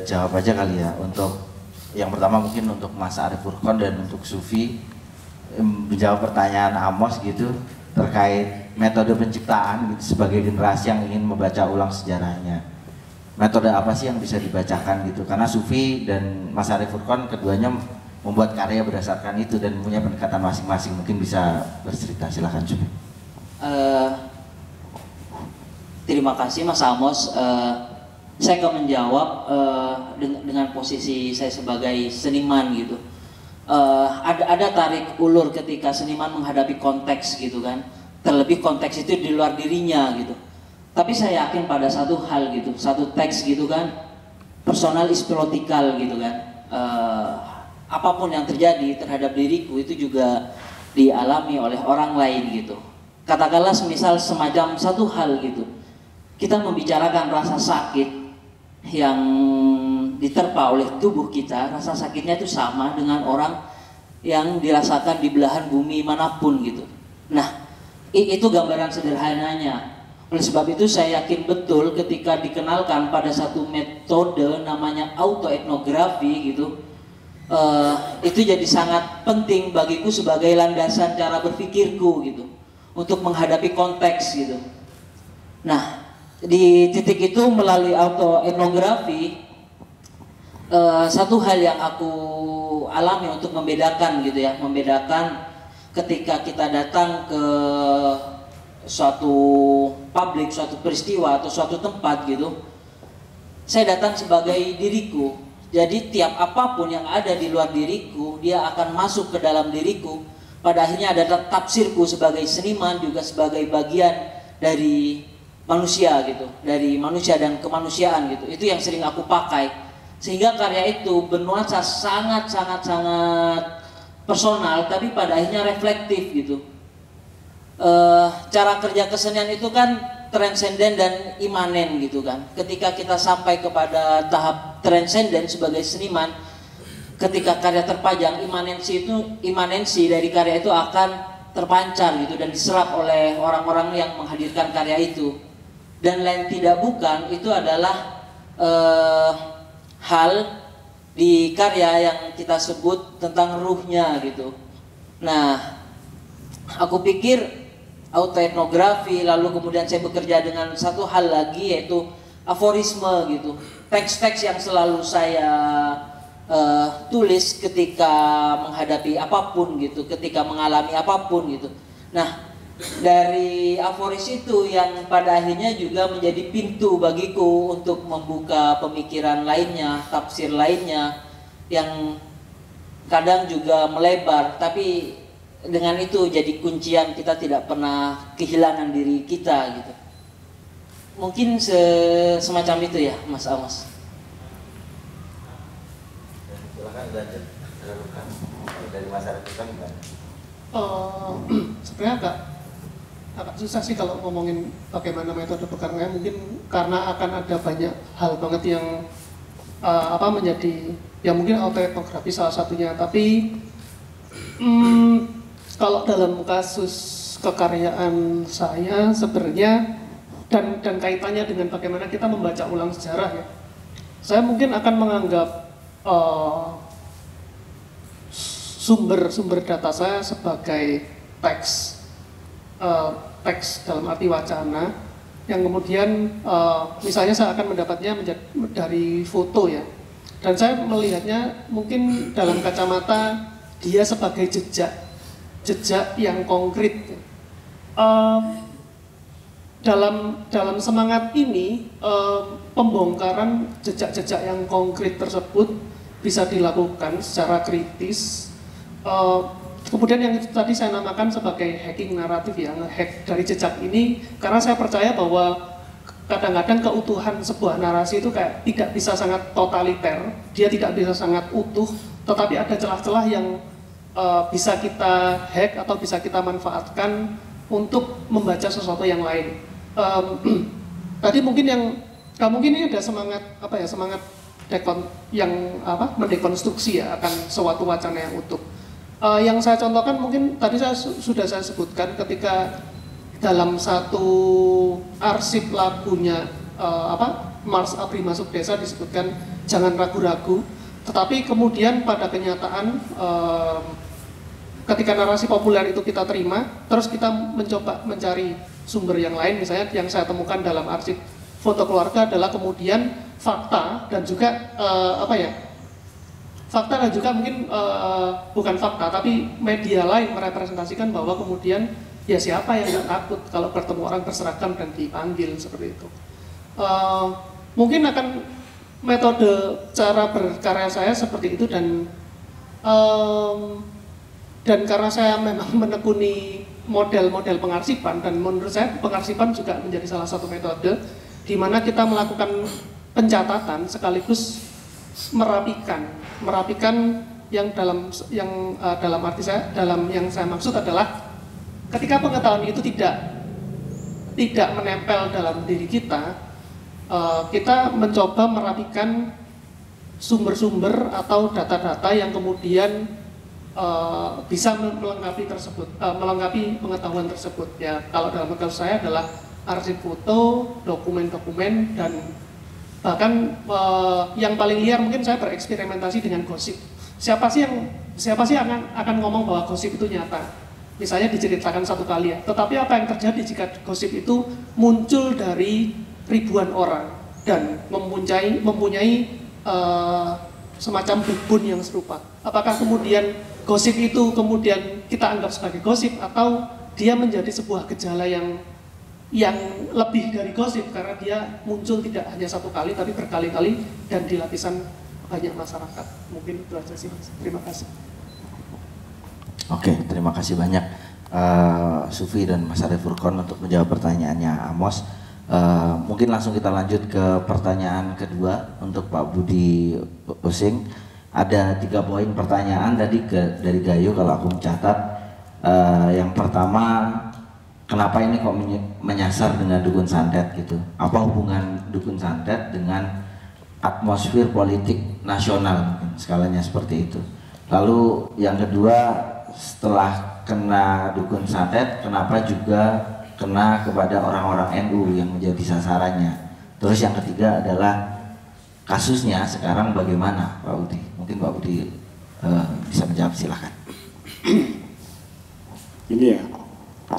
jawab aja kali ya. Untuk yang pertama mungkin untuk Mas Arief Furqon dan untuk Sufi menjawab pertanyaan Amos gitu terkait metode penciptaan gitu, sebagai generasi yang ingin membaca ulang sejarahnya. Metode apa sih yang bisa dibacakan gitu? Karena Sufi dan Mas Arief Furqon keduanya membuat karya berdasarkan itu dan punya pendekatan masing-masing. Mungkin bisa bercerita, silahkan Sufi. Terima kasih Mas Amos. Saya akan menjawab dengan posisi saya sebagai seniman gitu. Ada tarik ulur ketika seniman menghadapi konteks gitu kan. Terlebih konteks itu di luar dirinya gitu. Tapi saya yakin pada satu hal gitu, satu teks gitu kan, personal is political gitu kan. Apapun yang terjadi terhadap diriku itu juga dialami oleh orang lain gitu. Katakanlah semisal semacam satu hal gitu, kita membicarakan rasa sakit yang diterpa oleh tubuh kita, rasa sakitnya itu sama dengan orang yang dirasakan di belahan bumi manapun gitu. Nah, itu gambaran sederhananya. Oleh sebab itu saya yakin betul ketika dikenalkan pada satu metode namanya autoetnografi gitu, itu jadi sangat penting bagiku sebagai landasan cara berpikirku gitu untuk menghadapi konteks gitu. Nah, di titik itu melalui autoetnografi, satu hal yang aku alami untuk membedakan gitu ya, membedakan ketika kita datang ke suatu publik, suatu peristiwa atau suatu tempat gitu, saya datang sebagai diriku. Jadi tiap apapun yang ada di luar diriku, dia akan masuk ke dalam diriku pada akhirnya ada tafsirku sebagai seniman juga sebagai bagian dari manusia gitu, dari manusia dan kemanusiaan gitu. Itu yang sering aku pakai, sehingga karya itu bernuansa sangat personal, tapi pada akhirnya reflektif gitu. Cara kerja kesenian itu kan transenden dan imanen gitu kan. Ketika kita sampai kepada tahap transenden sebagai seniman, ketika karya terpajang, imanensi dari karya itu akan terpancar gitu dan diserap oleh orang-orang yang menghadirkan karya itu. Dan lain tidak bukan itu adalah hal di karya yang kita sebut tentang ruhnya gitu. Nah, aku pikir autoetnografi, lalu kemudian saya bekerja dengan satu hal lagi yaitu aforisme gitu. Teks-teks yang selalu saya tulis ketika menghadapi apapun gitu, ketika mengalami apapun gitu. Nah, dari aforis itu yang pada akhirnya juga menjadi pintu bagiku untuk membuka pemikiran lainnya, tafsir lainnya yang kadang juga melebar, tapi dengan itu jadi kuncian kita tidak pernah kehilangan diri kita gitu. Mungkin semacam itu ya, Mas Amos. Silakan belajar dari masyarakat gimana? Sebenarnya agak susah sih kalau ngomongin bagaimana metode pekarnya, mungkin karena akan ada banyak hal banget yang menjadi ya mungkin autoetnografi salah satunya, tapi kalau dalam kasus kekaryaan saya sebenarnya dan kaitannya dengan bagaimana kita membaca ulang sejarah ya, saya mungkin akan menganggap sumber data saya sebagai teks dalam arti wacana yang kemudian misalnya saya akan mendapatnya dari foto ya, dan saya melihatnya mungkin dalam kacamata dia sebagai jejak yang konkret. Dalam semangat ini pembongkaran jejak-jejak yang konkret tersebut bisa dilakukan secara kritis. Kemudian yang tadi saya namakan sebagai hacking naratif ya, nge-hack dari jejak ini, karena saya percaya bahwa kadang-kadang keutuhan sebuah narasi itu kayak tidak bisa sangat totaliter, dia tidak bisa sangat utuh, tetapi ada celah-celah yang bisa kita hack atau bisa kita manfaatkan untuk membaca sesuatu yang lain. Tadi mungkin ini ada semangat mendekonstruksi ya akan suatu wacana yang utuh. Yang saya contohkan mungkin tadi sudah saya sebutkan ketika dalam satu arsip lagunya Mars Abri Masuk Desa disebutkan jangan ragu-ragu, tetapi kemudian pada kenyataan ketika narasi populer itu kita terima, terus kita mencoba mencari sumber yang lain, misalnya yang saya temukan dalam arsip foto keluarga adalah kemudian fakta dan juga fakta dan juga mungkin bukan fakta tapi media lain merepresentasikan bahwa kemudian ya siapa yang nggak takut kalau bertemu orang berseragam dan dipanggil seperti itu. Mungkin akan metode cara berkarya saya seperti itu dan karena saya memang menekuni model-model pengarsipan dan menurut saya pengarsipan juga menjadi salah satu metode di mana kita melakukan pencatatan sekaligus merapikan yang dalam arti saya yang saya maksud adalah ketika pengetahuan itu tidak menempel dalam diri kita, kita mencoba merapikan sumber-sumber atau data-data yang kemudian bisa melengkapi pengetahuan tersebut ya. Kalau dalam kasus saya adalah arsip foto, dokumen-dokumen, dan bahkan yang paling liar mungkin saya bereksperimentasi dengan gosip. Siapa sih yang akan ngomong bahwa gosip itu nyata? Misalnya diceritakan satu kali ya, tetapi apa yang terjadi jika gosip itu muncul dari ribuan orang dan mempunyai semacam bubun yang serupa? Apakah kemudian gosip itu kemudian kita anggap sebagai gosip atau dia menjadi sebuah gejala yang lebih dari gosip karena dia muncul tidak hanya satu kali tapi berkali-kali dan di lapisan banyak masyarakat? Mungkin itu aja sih Mas. Terima kasih. Oke, terima kasih banyak Sufi dan Mas Arief Furqon untuk menjawab pertanyaannya Amos. Mungkin langsung kita lanjut ke pertanyaan kedua untuk Pak Budi Using. Ada 3 poin pertanyaan tadi dari Gayo kalau aku mencatat. Yang pertama, kenapa ini kok menyasar dengan dukun santet gitu? Apa hubungan dukun santet dengan atmosfer politik nasional, mungkin skalanya seperti itu. Lalu yang kedua, setelah kena dukun santet, kenapa juga kena kepada orang-orang NU yang menjadi sasarannya? Terus yang ketiga adalah kasusnya sekarang bagaimana, Pak Budi? Mungkin Pak Budi bisa menjawab, silahkan. Ini ya,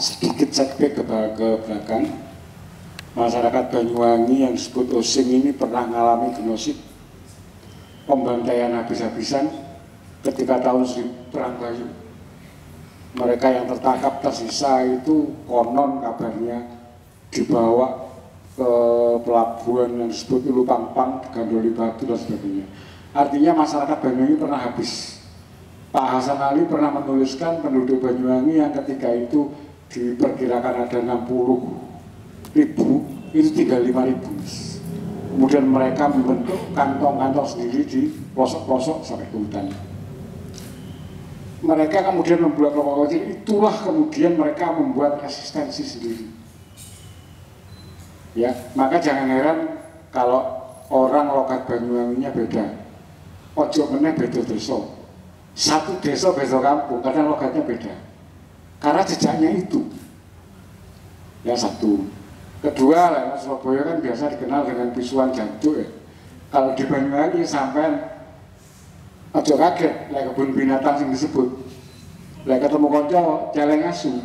sedikit setback ke belakang. Masyarakat Banyuwangi yang disebut Osing ini pernah mengalami genosid, pembantaian habis-habisan ketika tahun Perang Bayu. Mereka yang tertangkap tersisa itu konon kabarnya dibawa ke pelabuhan yang disebut Ulu Pangpang, digandoli batu dan sebagainya. Artinya masyarakat Banyuwangi pernah habis. Pak Hasan Ali pernah menuliskan penduduk Banyuwangi yang ketika itu diperkirakan ada 60.000, itu tinggal 5.000. Kemudian mereka membentuk kantong-kantong sendiri di pelosok-pelosok sampai ke hutan. Mereka kemudian membuat kelompok kecil, itulah kemudian mereka membuat resistensi sendiri. Ya, maka jangan heran kalau orang logat Banyuwanginya beda. Ojo meneh beda desa. Satu desa beda kampung, karena logatnya beda. Karena jejaknya itu. Ya satu. Kedua, Surabaya kan biasa dikenal dengan pisuan jantuk ya. Kalau di Banyuwangi sampai ojo kaget, lek kebun binatang yang disebut. Lek ketemu konco celeng asu.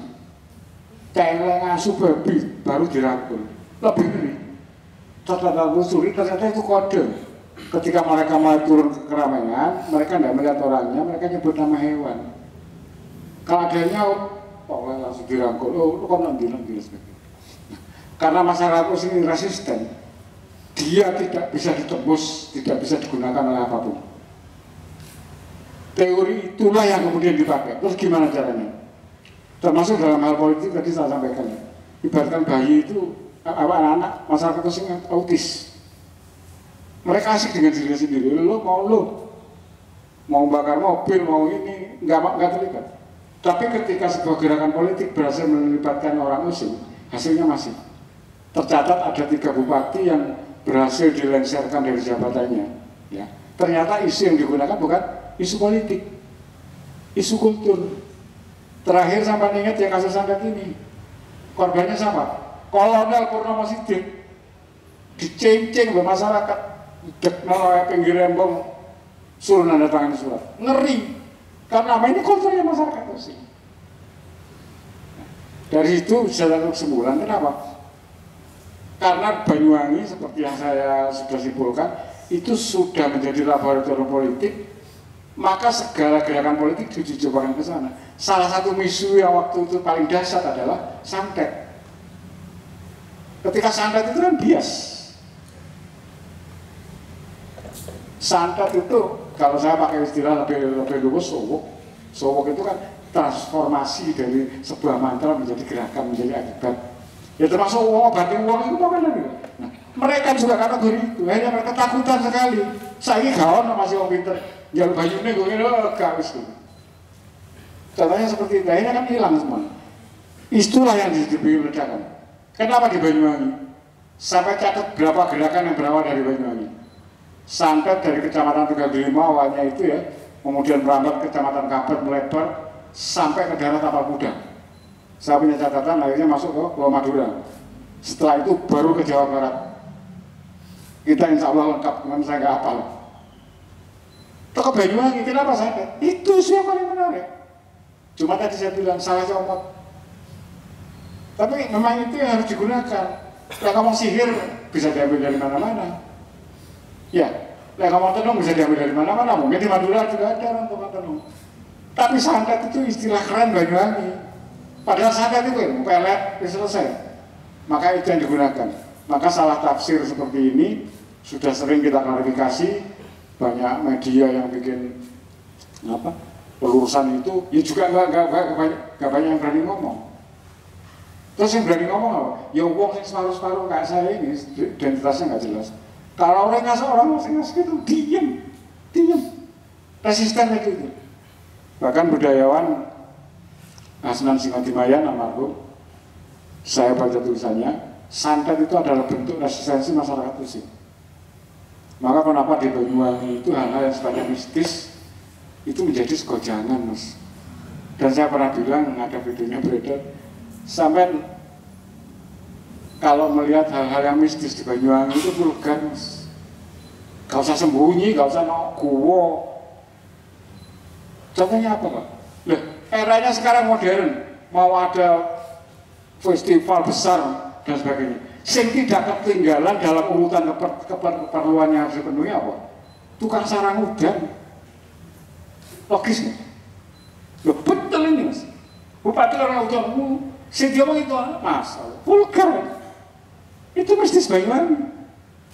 Celeng asu babi baru dirangkul. Lebih ngeri. Ternyata suri ternyata itu kode. Ketika mereka mulai turun ke keramaian, mereka tidak melihat orangnya, mereka nyebut nama hewan. Kalau adanya, langsung dirangkul. Oh, lu kok nanti sebagainya. Karena masyarakat ini resisten, dia tidak bisa ditembus, tidak bisa digunakan oleh apapun. Teori itulah yang kemudian dipakai. Terus gimana caranya? Termasuk dalam hal politik tadi saya sampaikan. Ibaratkan bayi itu, anak-anak masyarakat itu autis. Mereka asik dengan diri sendiri. Lo mau bakar mobil, mau ini, nggak terlibat. Tapi ketika sebuah gerakan politik berhasil melibatkan orang asing, hasilnya masif. Tercatat ada 3 bupati yang berhasil dilengsarkan dari jabatannya. Ya. Ternyata isu yang digunakan bukan isu politik, isu kultur. Terakhir sampai ingat ya kasus santet ini, korbannya siapa? Kolonel Purnomo Sidik, dicincin oleh masyarakat, dekno pinggir rembong, suruh nanda tangan surat, ngeri. Karena ini kulturnya masyarakat sih. Dari itu bisa lakukan kesimpulan, kenapa? Karena Banyuwangi seperti yang saya sudah simpulkan itu sudah menjadi laboratorium politik, maka segala gerakan politik dicobakan ke sana. Salah satu misu yang waktu itu paling dahsyat adalah santet. Ketika santet itu kan bias. Santet itu kalau saya pakai istilah lebih luwes, sowok itu kan transformasi dari sebuah mantra menjadi gerakan, menjadi akibat. Ya termasuk obatin uang itu kan ada. Nah, mereka juga kategori itu, hanya mereka takutan sekali. Saya kawan masih orang pinter, jual bajunya gue ini gak wis. Contohnya seperti itu, akhirnya kan hilang semua. Itulah yang dibikin ledakan. Kenapa di Banyuwangi? Sampai catat berapa gerakan yang berawal dari Banyuwangi. Sampai dari kecamatan Tegal Delima awalnya itu ya, kemudian merambat ke kecamatan Kabar melebar sampai ke daerah Tapal Kuda. Saya punya catatan akhirnya masuk ke Pulau Madura. Setelah itu baru ke Jawa Barat. Kita insya Allah lengkap, cuman saya nggak hafal. Ke Banyuwangi, kenapa saya? Itu isu yang paling menarik. Cuma tadi saya bilang salah comot. Tapi memang itu yang harus digunakan. Kalau ngomong sihir bisa diambil dari mana-mana. Ya, kalau ngomong tenung bisa diambil dari mana-mana. Mungkin di Madura juga ada orang ngomong tenung. Tapi santet itu istilah keren Banyuwangi. Padahal santet itu pelet, selesai. Maka itu yang digunakan. Maka salah tafsir seperti ini sudah sering kita klarifikasi. Banyak media yang bikin pelurusan itu ya juga nggak banyak yang berani ngomong. Terus yang berani ngomong apa? Ya uang yang separuh-separuh kayak saya ini identitasnya nggak jelas. Kalau orang ngasih orang masing-masing itu diem, resisten gitu. Bahkan budayawan Hasnan Singodimayan almarhum, saya baca tulisannya, santet itu adalah bentuk resistensi masyarakat musik. Maka kenapa di Banyuwangi itu hal-hal yang sifatnya mistis itu menjadi segojangan, Mas. Dan saya pernah bilang, ada videonya beredar, sampai kalau melihat hal-hal yang mistis di Banyuwangi itu vulgar, Mas. Gak usah sembunyi, gak usah guwo. Contohnya apa, Pak? Lah, eranya sekarang modern, mau ada festival besar dan sebagainya. Sing tidak ketinggalan dalam urutan keperluan yang harus dipenuhi apa? Tukang sarang udan. Logis nih. Loh, betul ini, Mas. Bupati orang udan, sing dia itu Mas, vulgar. Itu mistis Banyuwangi.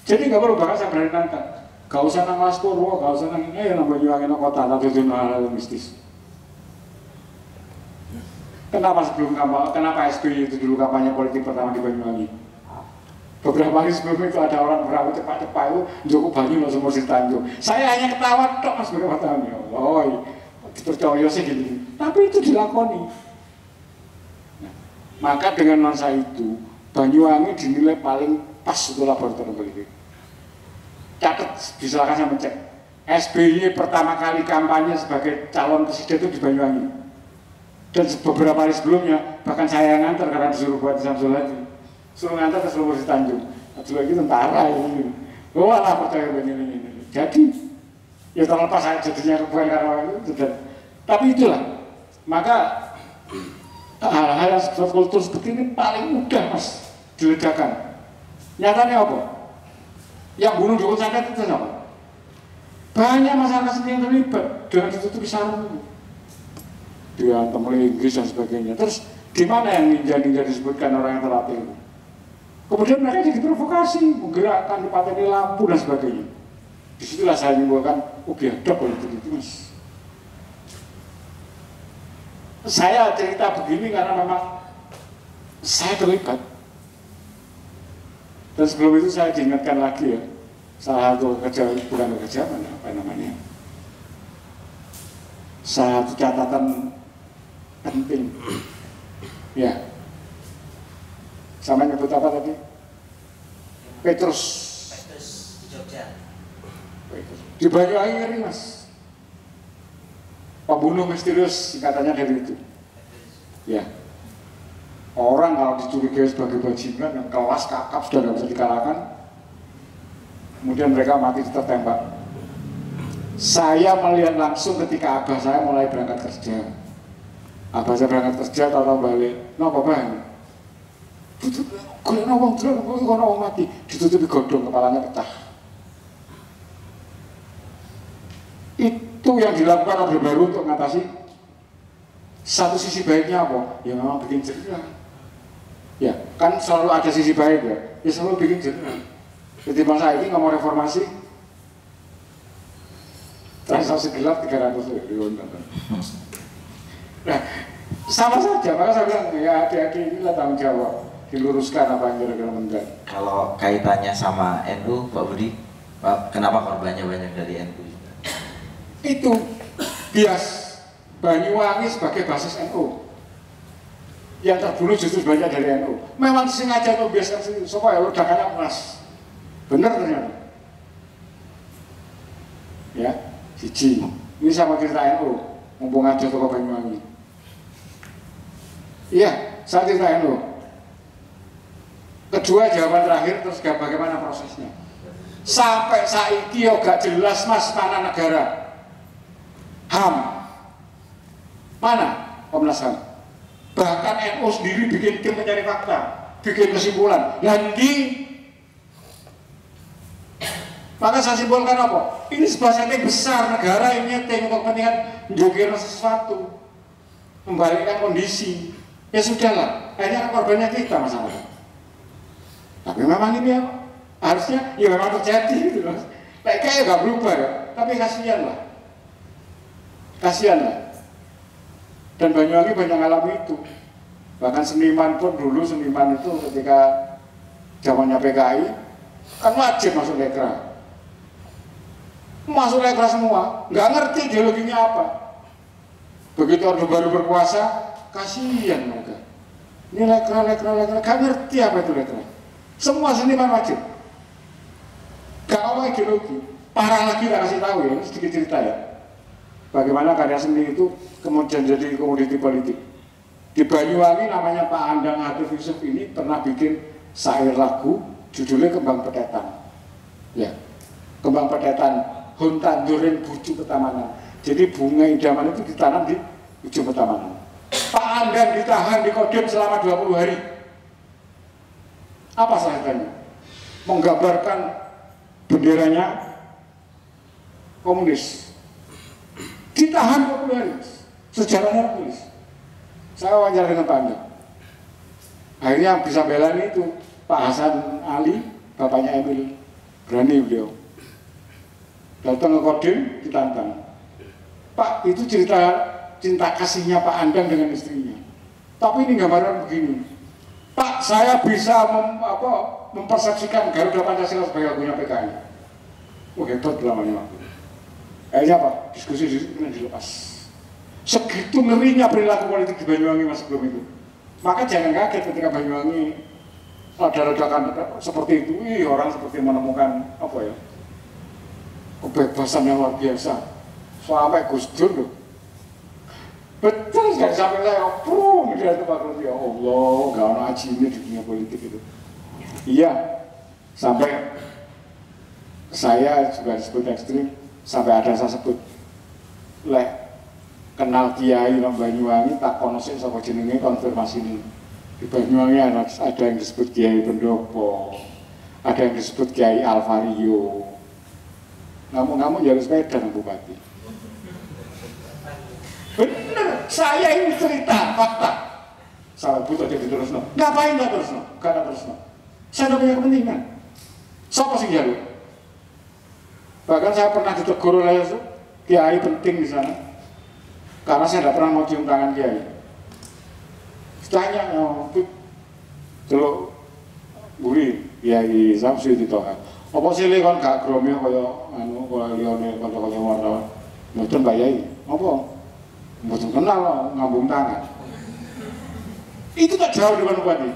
Jadi nggak perlu bahas yang berani nantang. Gak usah nang Mas Purwo, gak usah nang ini ya nang Banyuwangi nang kota atau itu hal-hal mistis. Kenapa SBY itu dulu kampanye politik pertama di Banyuwangi? Beberapa hari sebelum itu ada orang berawu cepat-cepat itu Joko Banyu langsung musik Tanjung. Saya hanya ketawa tok, Mas, beberapa tahun ya. Oh, dipercaya sih gini. Tapi itu dilakoni. Nah, maka dengan nuansa itu Banyuwangi dinilai paling pas untuk laboratorium politik. Catat, silakan saya mencek. SBY pertama kali kampanye sebagai calon presiden itu di Banyuwangi. Dan beberapa hari sebelumnya, bahkan saya yang nganter karena disuruh buat Samsul lagi. Suruh nganter ke seluruh Tanjung. Dulu lagi tentara ini. Wah lah percaya ini. Jadi, ya terlepas saya jadinya bukan karena itu. Tapi itulah. Maka hal-hal yang seperti kultur seperti ini paling mudah, Mas, diledakan. Nyatanya apa? Yang bunuh Joko Chandra itu apa? Banyak masyarakat sendiri yang terlibat dengan ditutupi sarung itu. Dia temui Inggris dan sebagainya. Terus di mana yang ninja-ninja disebutkan orang yang terlatih itu? Kemudian mereka jadi provokasi, menggerakkan, dipateni lampu dan sebagainya. Disitulah saya menyimpulkan, biadab politik itu, Mas. Saya cerita begini karena memang saya terlibat. Dan sebelum itu saya diingatkan lagi ya, salah satu bukan kerja, apa namanya, salah satu catatan penting, ya, sama nyebut apa tadi? Petrus di Jogja. Di Banyuwangi ngeri, Mas. Pembunuh misterius singkatannya dari itu. Ya. Orang kalau dicurigai sebagai bajingan yang kelas kakap sudah tidak bisa dikalahkan, kemudian mereka mati tertembak. Saya melihat langsung ketika abah saya mulai berangkat kerja. Abah saya berangkat kerja, tahu-tahu balik, no apa ini? Kalau orang mati, ditutupi godong, kepalanya pecah. Itu yang dilakukan Orde Baru untuk mengatasi. Satu sisi baiknya apa? Ya memang bikin jerah. Ya, kan selalu ada sisi baik ya. Ya selalu bikin jerah. Jadi bangsa ini ngomong reformasi, transaksi gelap 300 triliun. Nah, sama saja. Maka saya bilang ya adik-adik inilah tanggung jawab, diluruskan apa yang kira-kira benar. Kalau kaitannya sama NU, Pak Budi, kenapa korbannya banyak dari NU? Itu bias Banyuwangi sebagai basis NU. Yang terbunuh justru banyak dari NU. Memang sengaja membiaskan situ supaya ledakannya keras. Benar ternyata. Ya, siji. Ini sama cerita NU. Mumpung ada tokoh Banyuwangi. Iya, saya cerita NU. Kedua, jawaban terakhir, terus bagaimana prosesnya. Sampai saiki yo gak jelas, Mas, mana negara. HAM. Mana Komnas HAM? Bahkan NU sendiri bikin tim mencari fakta, bikin kesimpulan. Nanti, maka saya simpulkan apa? Ini sebuah setting besar, negara ini nyeting untuk kepentingan menjogir sesuatu, membalikkan kondisi. Ya sudahlah, akhirnya korbannya kita masalah. Tapi memang ini ya, harusnya ya memang terjadi gitu loh. Kayak nggak berubah ya, tapi kasihan lah. Dan Banyuwangi banyak alami itu. Bahkan seniman pun dulu, seniman itu ketika zamannya PKI kan wajib masuk lekra. Masuk lekra semua, nggak ngerti ideologinya apa. Begitu Orde Baru berkuasa, kasihan mereka. Ini lekra, nggak ngerti apa itu lekra. Semua seniman wajib. Gak apa ideologi. Parah lagi tak kasih tahu ya, sedikit cerita ya. Bagaimana karya seni itu kemudian jadi komoditi politik. Di Banyuwangi namanya Pak Andang Hatif Yusuf ini pernah bikin syair lagu judulnya Kembang Petetan. Ya, Kembang Petetan, hun tandurin buju petamanan. Jadi bunga idaman itu ditanam di ujung petamanan. Pak Andang ditahan di Kodim selama 20 hari. Apa syairnya? Menggambarkan benderanya komunis. Ditahan 20 hari. Sejarahnya tulis. Saya wawancara dengan Pak Andang. Akhirnya bisa belani itu Pak Hasan Ali, bapaknya Emil, berani beliau. Datang ke Kodim, ditantang. Pak, itu cerita cinta kasihnya Pak Andang dengan istrinya. Tapi ini gambaran begini. Pak, saya bisa mempersepsikan Garuda Pancasila sebagai lagunya PKI. Oh, hebat lamanya waktu. Akhirnya apa? Diskusi dilepas. Segitu ngerinya perilaku politik di Banyuwangi mas sebelum itu. Maka jangan kaget ketika Banyuwangi ada ledakan seperti itu. Orang seperti menemukan apa ya? Kebebasan yang luar biasa. Sampai Gus Dur loh. Betul sekali sampai saya dia itu Pak Rudi. Ya Allah, gak ada ajinya di dunia politik itu. Iya, sampai saya juga disebut ekstrim. Sampai ada saya sebut kenal Kiai nang Banyuwangi tak konosin sapa jenenge konfirmasi ini. Di Banyuwangi ada yang disebut Kiai Pendopo, ada yang disebut Kiai Alvario. Ngamu-ngamu jalan sepeda nang bupati. Bener, saya ini cerita fakta. Salah butuh jadi terus no. Ngapain nggak terus no? Karena terus no. Saya udah punya kepentingan. Siapa sih jalur? Bahkan saya pernah ditegur oleh Kiai penting di sana. Karena saya tidak pernah mau cium tangan Kiai. Tanya, kalau Buri, Kiai Samsi di Toha. Apa sih li kon gak gromnya kaya liane kaya wartawan. Mboten Pak Yai. Apa? Mboten kenal ngambung tangan. Itu tak jauh di Bupati.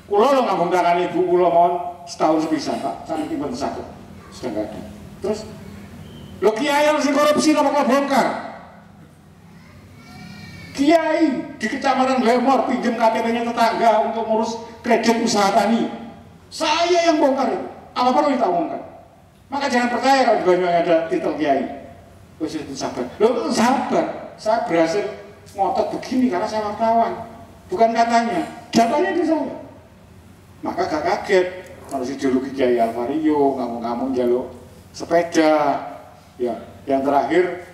Kula lo ngambung tangan ibu kula mohon setahun sepisan Pak. Sampai tiba sakit. Sudah enggak ada. Terus lo Kiai yang korupsi apa bongkar? Kiai di Kecamatan Lemor pinjam KTP-nya tetangga untuk ngurus kredit usaha tani. Saya yang bongkar itu. Apa perlu kita bongkar? Maka jangan percaya kalau di Banyuwangi ada titel Kiai. Wes itu sabar. Lo sabar. Saya berhasil ngotot begini karena saya wartawan. Bukan katanya, datanya di saya. Maka gak kaget kalau si juluki Kiai Alvario ngamuk-ngamuk jaluk sepeda. Ya, yang terakhir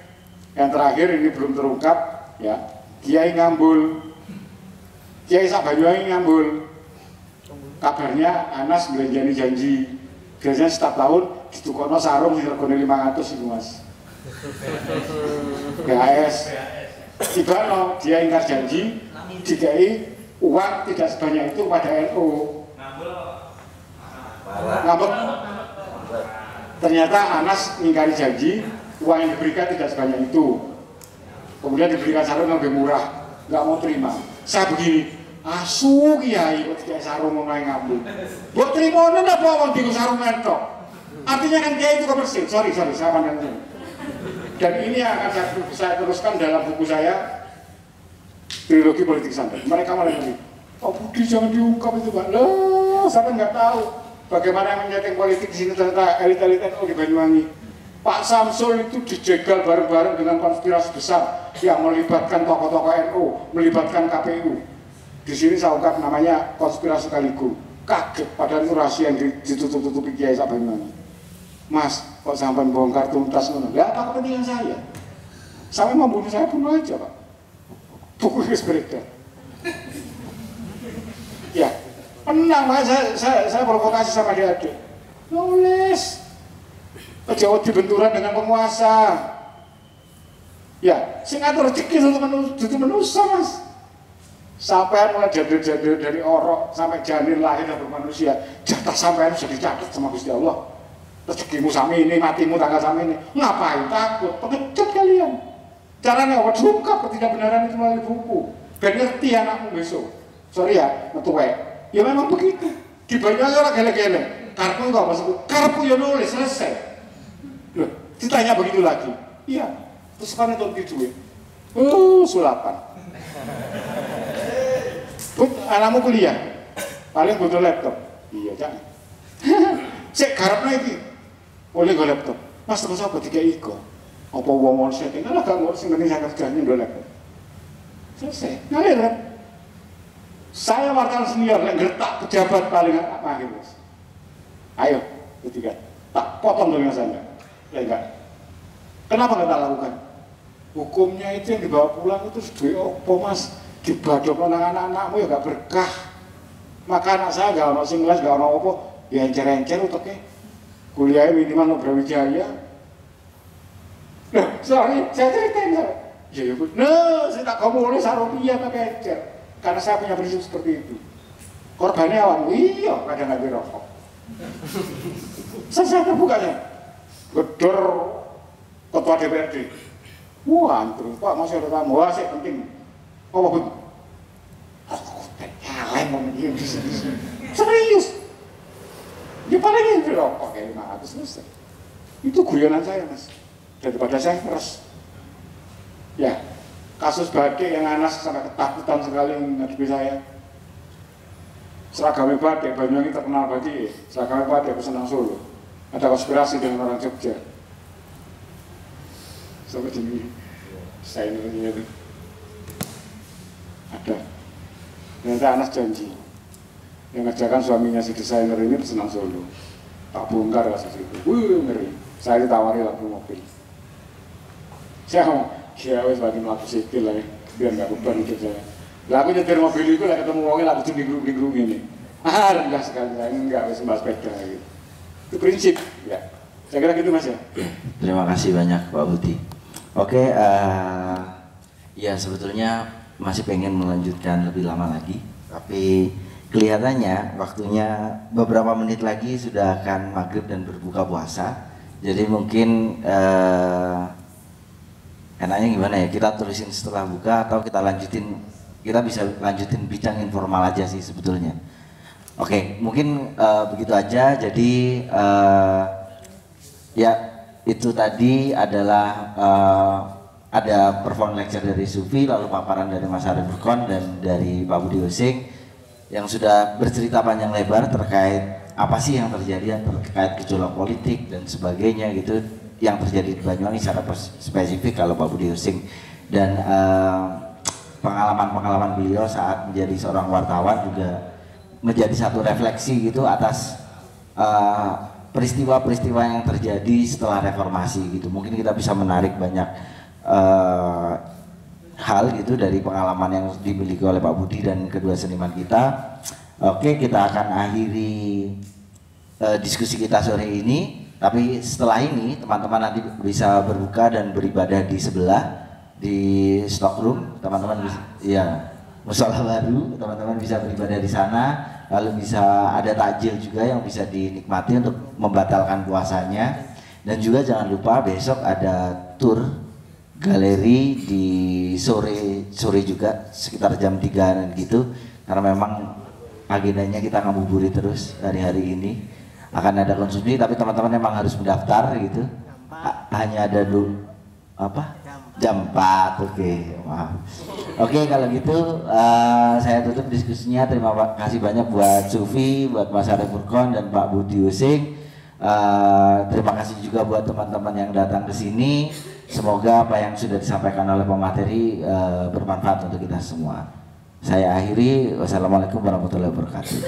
ini belum terungkap ya. Kiai Ngambul, Kiai sak Banyuwangi Ngambul. Kabarnya Anas belanjani janji. Biasanya setiap tahun ditukono sarung sing regane 500 itu Mas. PHS. Tiba no, dia ingkar janji, dikai uang tidak sebanyak itu pada NU. Ngambul. Ternyata Anas ingkari janji, uang yang diberikan tidak sebanyak itu. Kemudian diberikan sarung yang lebih murah, nggak mau terima. Saya begini, asu Kiai kok tidak sarung mau ngambul. Buat terima nggak apa di sarung mentok. Artinya kan Kiai itu komersil. Sorry, saya pandangnya. Dan ini akan saya teruskan dalam buku saya Trilogi Politik Santai. Mereka malah ngomong, oh Budi jangan diungkap itu Pak. Loh, saya nggak tahu bagaimana menyeting politik di sini ternyata elit-elit NU di Banyuwangi. Pak Samsul itu dijegal bareng-bareng dengan konspirasi besar yang melibatkan tokoh-tokoh NU, melibatkan KPU. Di sini saya ungkap namanya konspirasi Kaligu. Kaget, padahal itu rahasia yang ditutup-tutupi Kiai sak Banyuwangi. Mas, kok sampai bongkar tuntas ngono? Ya apa kepentingan saya? Sampai membunuh saya bunuh aja Pak. Buku itu beredar. Ya, tenang Pak, saya provokasi sama adik-adik. Nulis. Pejabat dibenturan dengan penguasa. Ya, sing ngatur rezeki itu manusia mas. Sampai mulai jadil-jadil dari orok sampai janin lahir dan bermanusia, jatah sampai sudah dicatat sama Gusti Allah. Rezekimu sami ini, matimu tanggal sami ini. Ngapain takut? Pengecut kalian. Caranya apa? Ungkap ketidakbenaran itu melalui buku. Biar ngerti anakmu besok. Sorry ya, metuwe. Ya memang begitu. Di Banyuwangi orang gele-gele. Karpu itu apa maksudku? Karpu ya nulis, selesai. Loh, ditanya begitu lagi. Iya. Terus kan itu gitu ya. Sulapan. Anakmu kuliah. Paling butuh laptop. Iya, jangan. Sik garapnya iki. Oleh go laptop. Mas terus apa dikai iko? Apa wong mau setting? Lah gak mau sing penting saya kerjanya ndo laptop. Selesai. Ngalir kan? Saya wartawan senior yang gertak pejabat paling akhir mas. Ayo, ketiga, tak potong dengan saya. Ya enggak. Kenapa nggak tak lakukan? Hukumnya itu yang dibawa pulang itu duit opo mas, dibadok nang anak-anakmu ya gak berkah. Maka anak saya gak ono sing les, gak ono opo, ya encer-encer uteknya. Kuliahnya minimal Brawijaya. Nah, sorry, saya ceritain saya. Ya, nah, saya tak ngomong sarupiah tapi encer. Karena saya punya prinsip seperti itu. Korbannya awak, iya, kadang nggak dirokok. Saya terbukanya, gedor ketua DPRD. Wah, antum, Pak masih ada tamu, wah sih penting. Oh, begitu. Serius. Dia paling yang dirokok kayak 500 selesai. Itu guyonan saya mas. Daripada saya keras. Ya, kasus Badik yang Anas sampai ketakutan sekali menghadapi saya. Seragamnya Badik, Banyuwangi terkenal Badik. Seragamnya Badik pesenang Solo. Ada konspirasi dengan orang Jogja. Sampai di desainer itu ada. Ternyata Anas janji yang ngajakan suaminya si desainer ini pesenang Solo. Tak bongkar kasus itu. Ngeri. Saya ditawari lampu mobil. Saya ngomong, ya wes bagi melaku sikil lah ya, biar nggak beban hidup saya. Lah aku nyetir mobil itu lah ketemu orangnya lah kucing di gerung ini. Rendah sekali, saya enggak wes mbak sepeda gitu. Itu prinsip, ya. Saya kira gitu mas ya. Terima kasih banyak Pak Budi. Oke, ya sebetulnya masih pengen melanjutkan lebih lama lagi, tapi kelihatannya waktunya beberapa menit lagi sudah akan maghrib dan berbuka puasa. Jadi mungkin enaknya gimana ya, kita tulisin setelah buka atau kita lanjutin, kita bisa lanjutin bincang informal aja sih sebetulnya. Oke, mungkin begitu aja. Jadi ya itu tadi adalah ada perform lecture dari Sufi, lalu paparan dari Mas Arief Burkon dan dari Pak Budi Using yang sudah bercerita panjang lebar terkait apa sih yang terjadi, terkait gejolak politik dan sebagainya gitu yang terjadi di Banyuwangi secara spesifik kalau Pak Budi Using, dan pengalaman-pengalaman beliau saat menjadi seorang wartawan juga menjadi satu refleksi gitu atas peristiwa-peristiwa yang terjadi setelah reformasi gitu. Mungkin kita bisa menarik banyak hal gitu dari pengalaman yang dimiliki oleh Pak Budi dan kedua seniman kita. Oke, kita akan akhiri diskusi kita sore ini. Tapi setelah ini teman-teman nanti bisa berbuka dan beribadah di sebelah di stockroom. Teman-teman bisa, ya, mushola baru. Teman-teman bisa beribadah di sana. Lalu bisa ada takjil juga yang bisa dinikmati untuk membatalkan puasanya. Dan juga jangan lupa besok ada tour galeri di sore juga sekitar jam 3 gitu. Karena memang agendanya kita ngabuburit terus hari-hari ini. Akan ada konsumsi, tapi teman-teman memang harus mendaftar gitu. Hanya ada jam 4, oke, maaf. Oke, kalau gitu saya tutup diskusinya. Terima kasih banyak buat Sufi, buat Mas Arief Burkon dan Pak Budi Using. Terima kasih juga buat teman-teman yang datang ke sini. Semoga apa yang sudah disampaikan oleh pemateri bermanfaat untuk kita semua. Saya akhiri. Wassalamualaikum warahmatullahi wabarakatuh.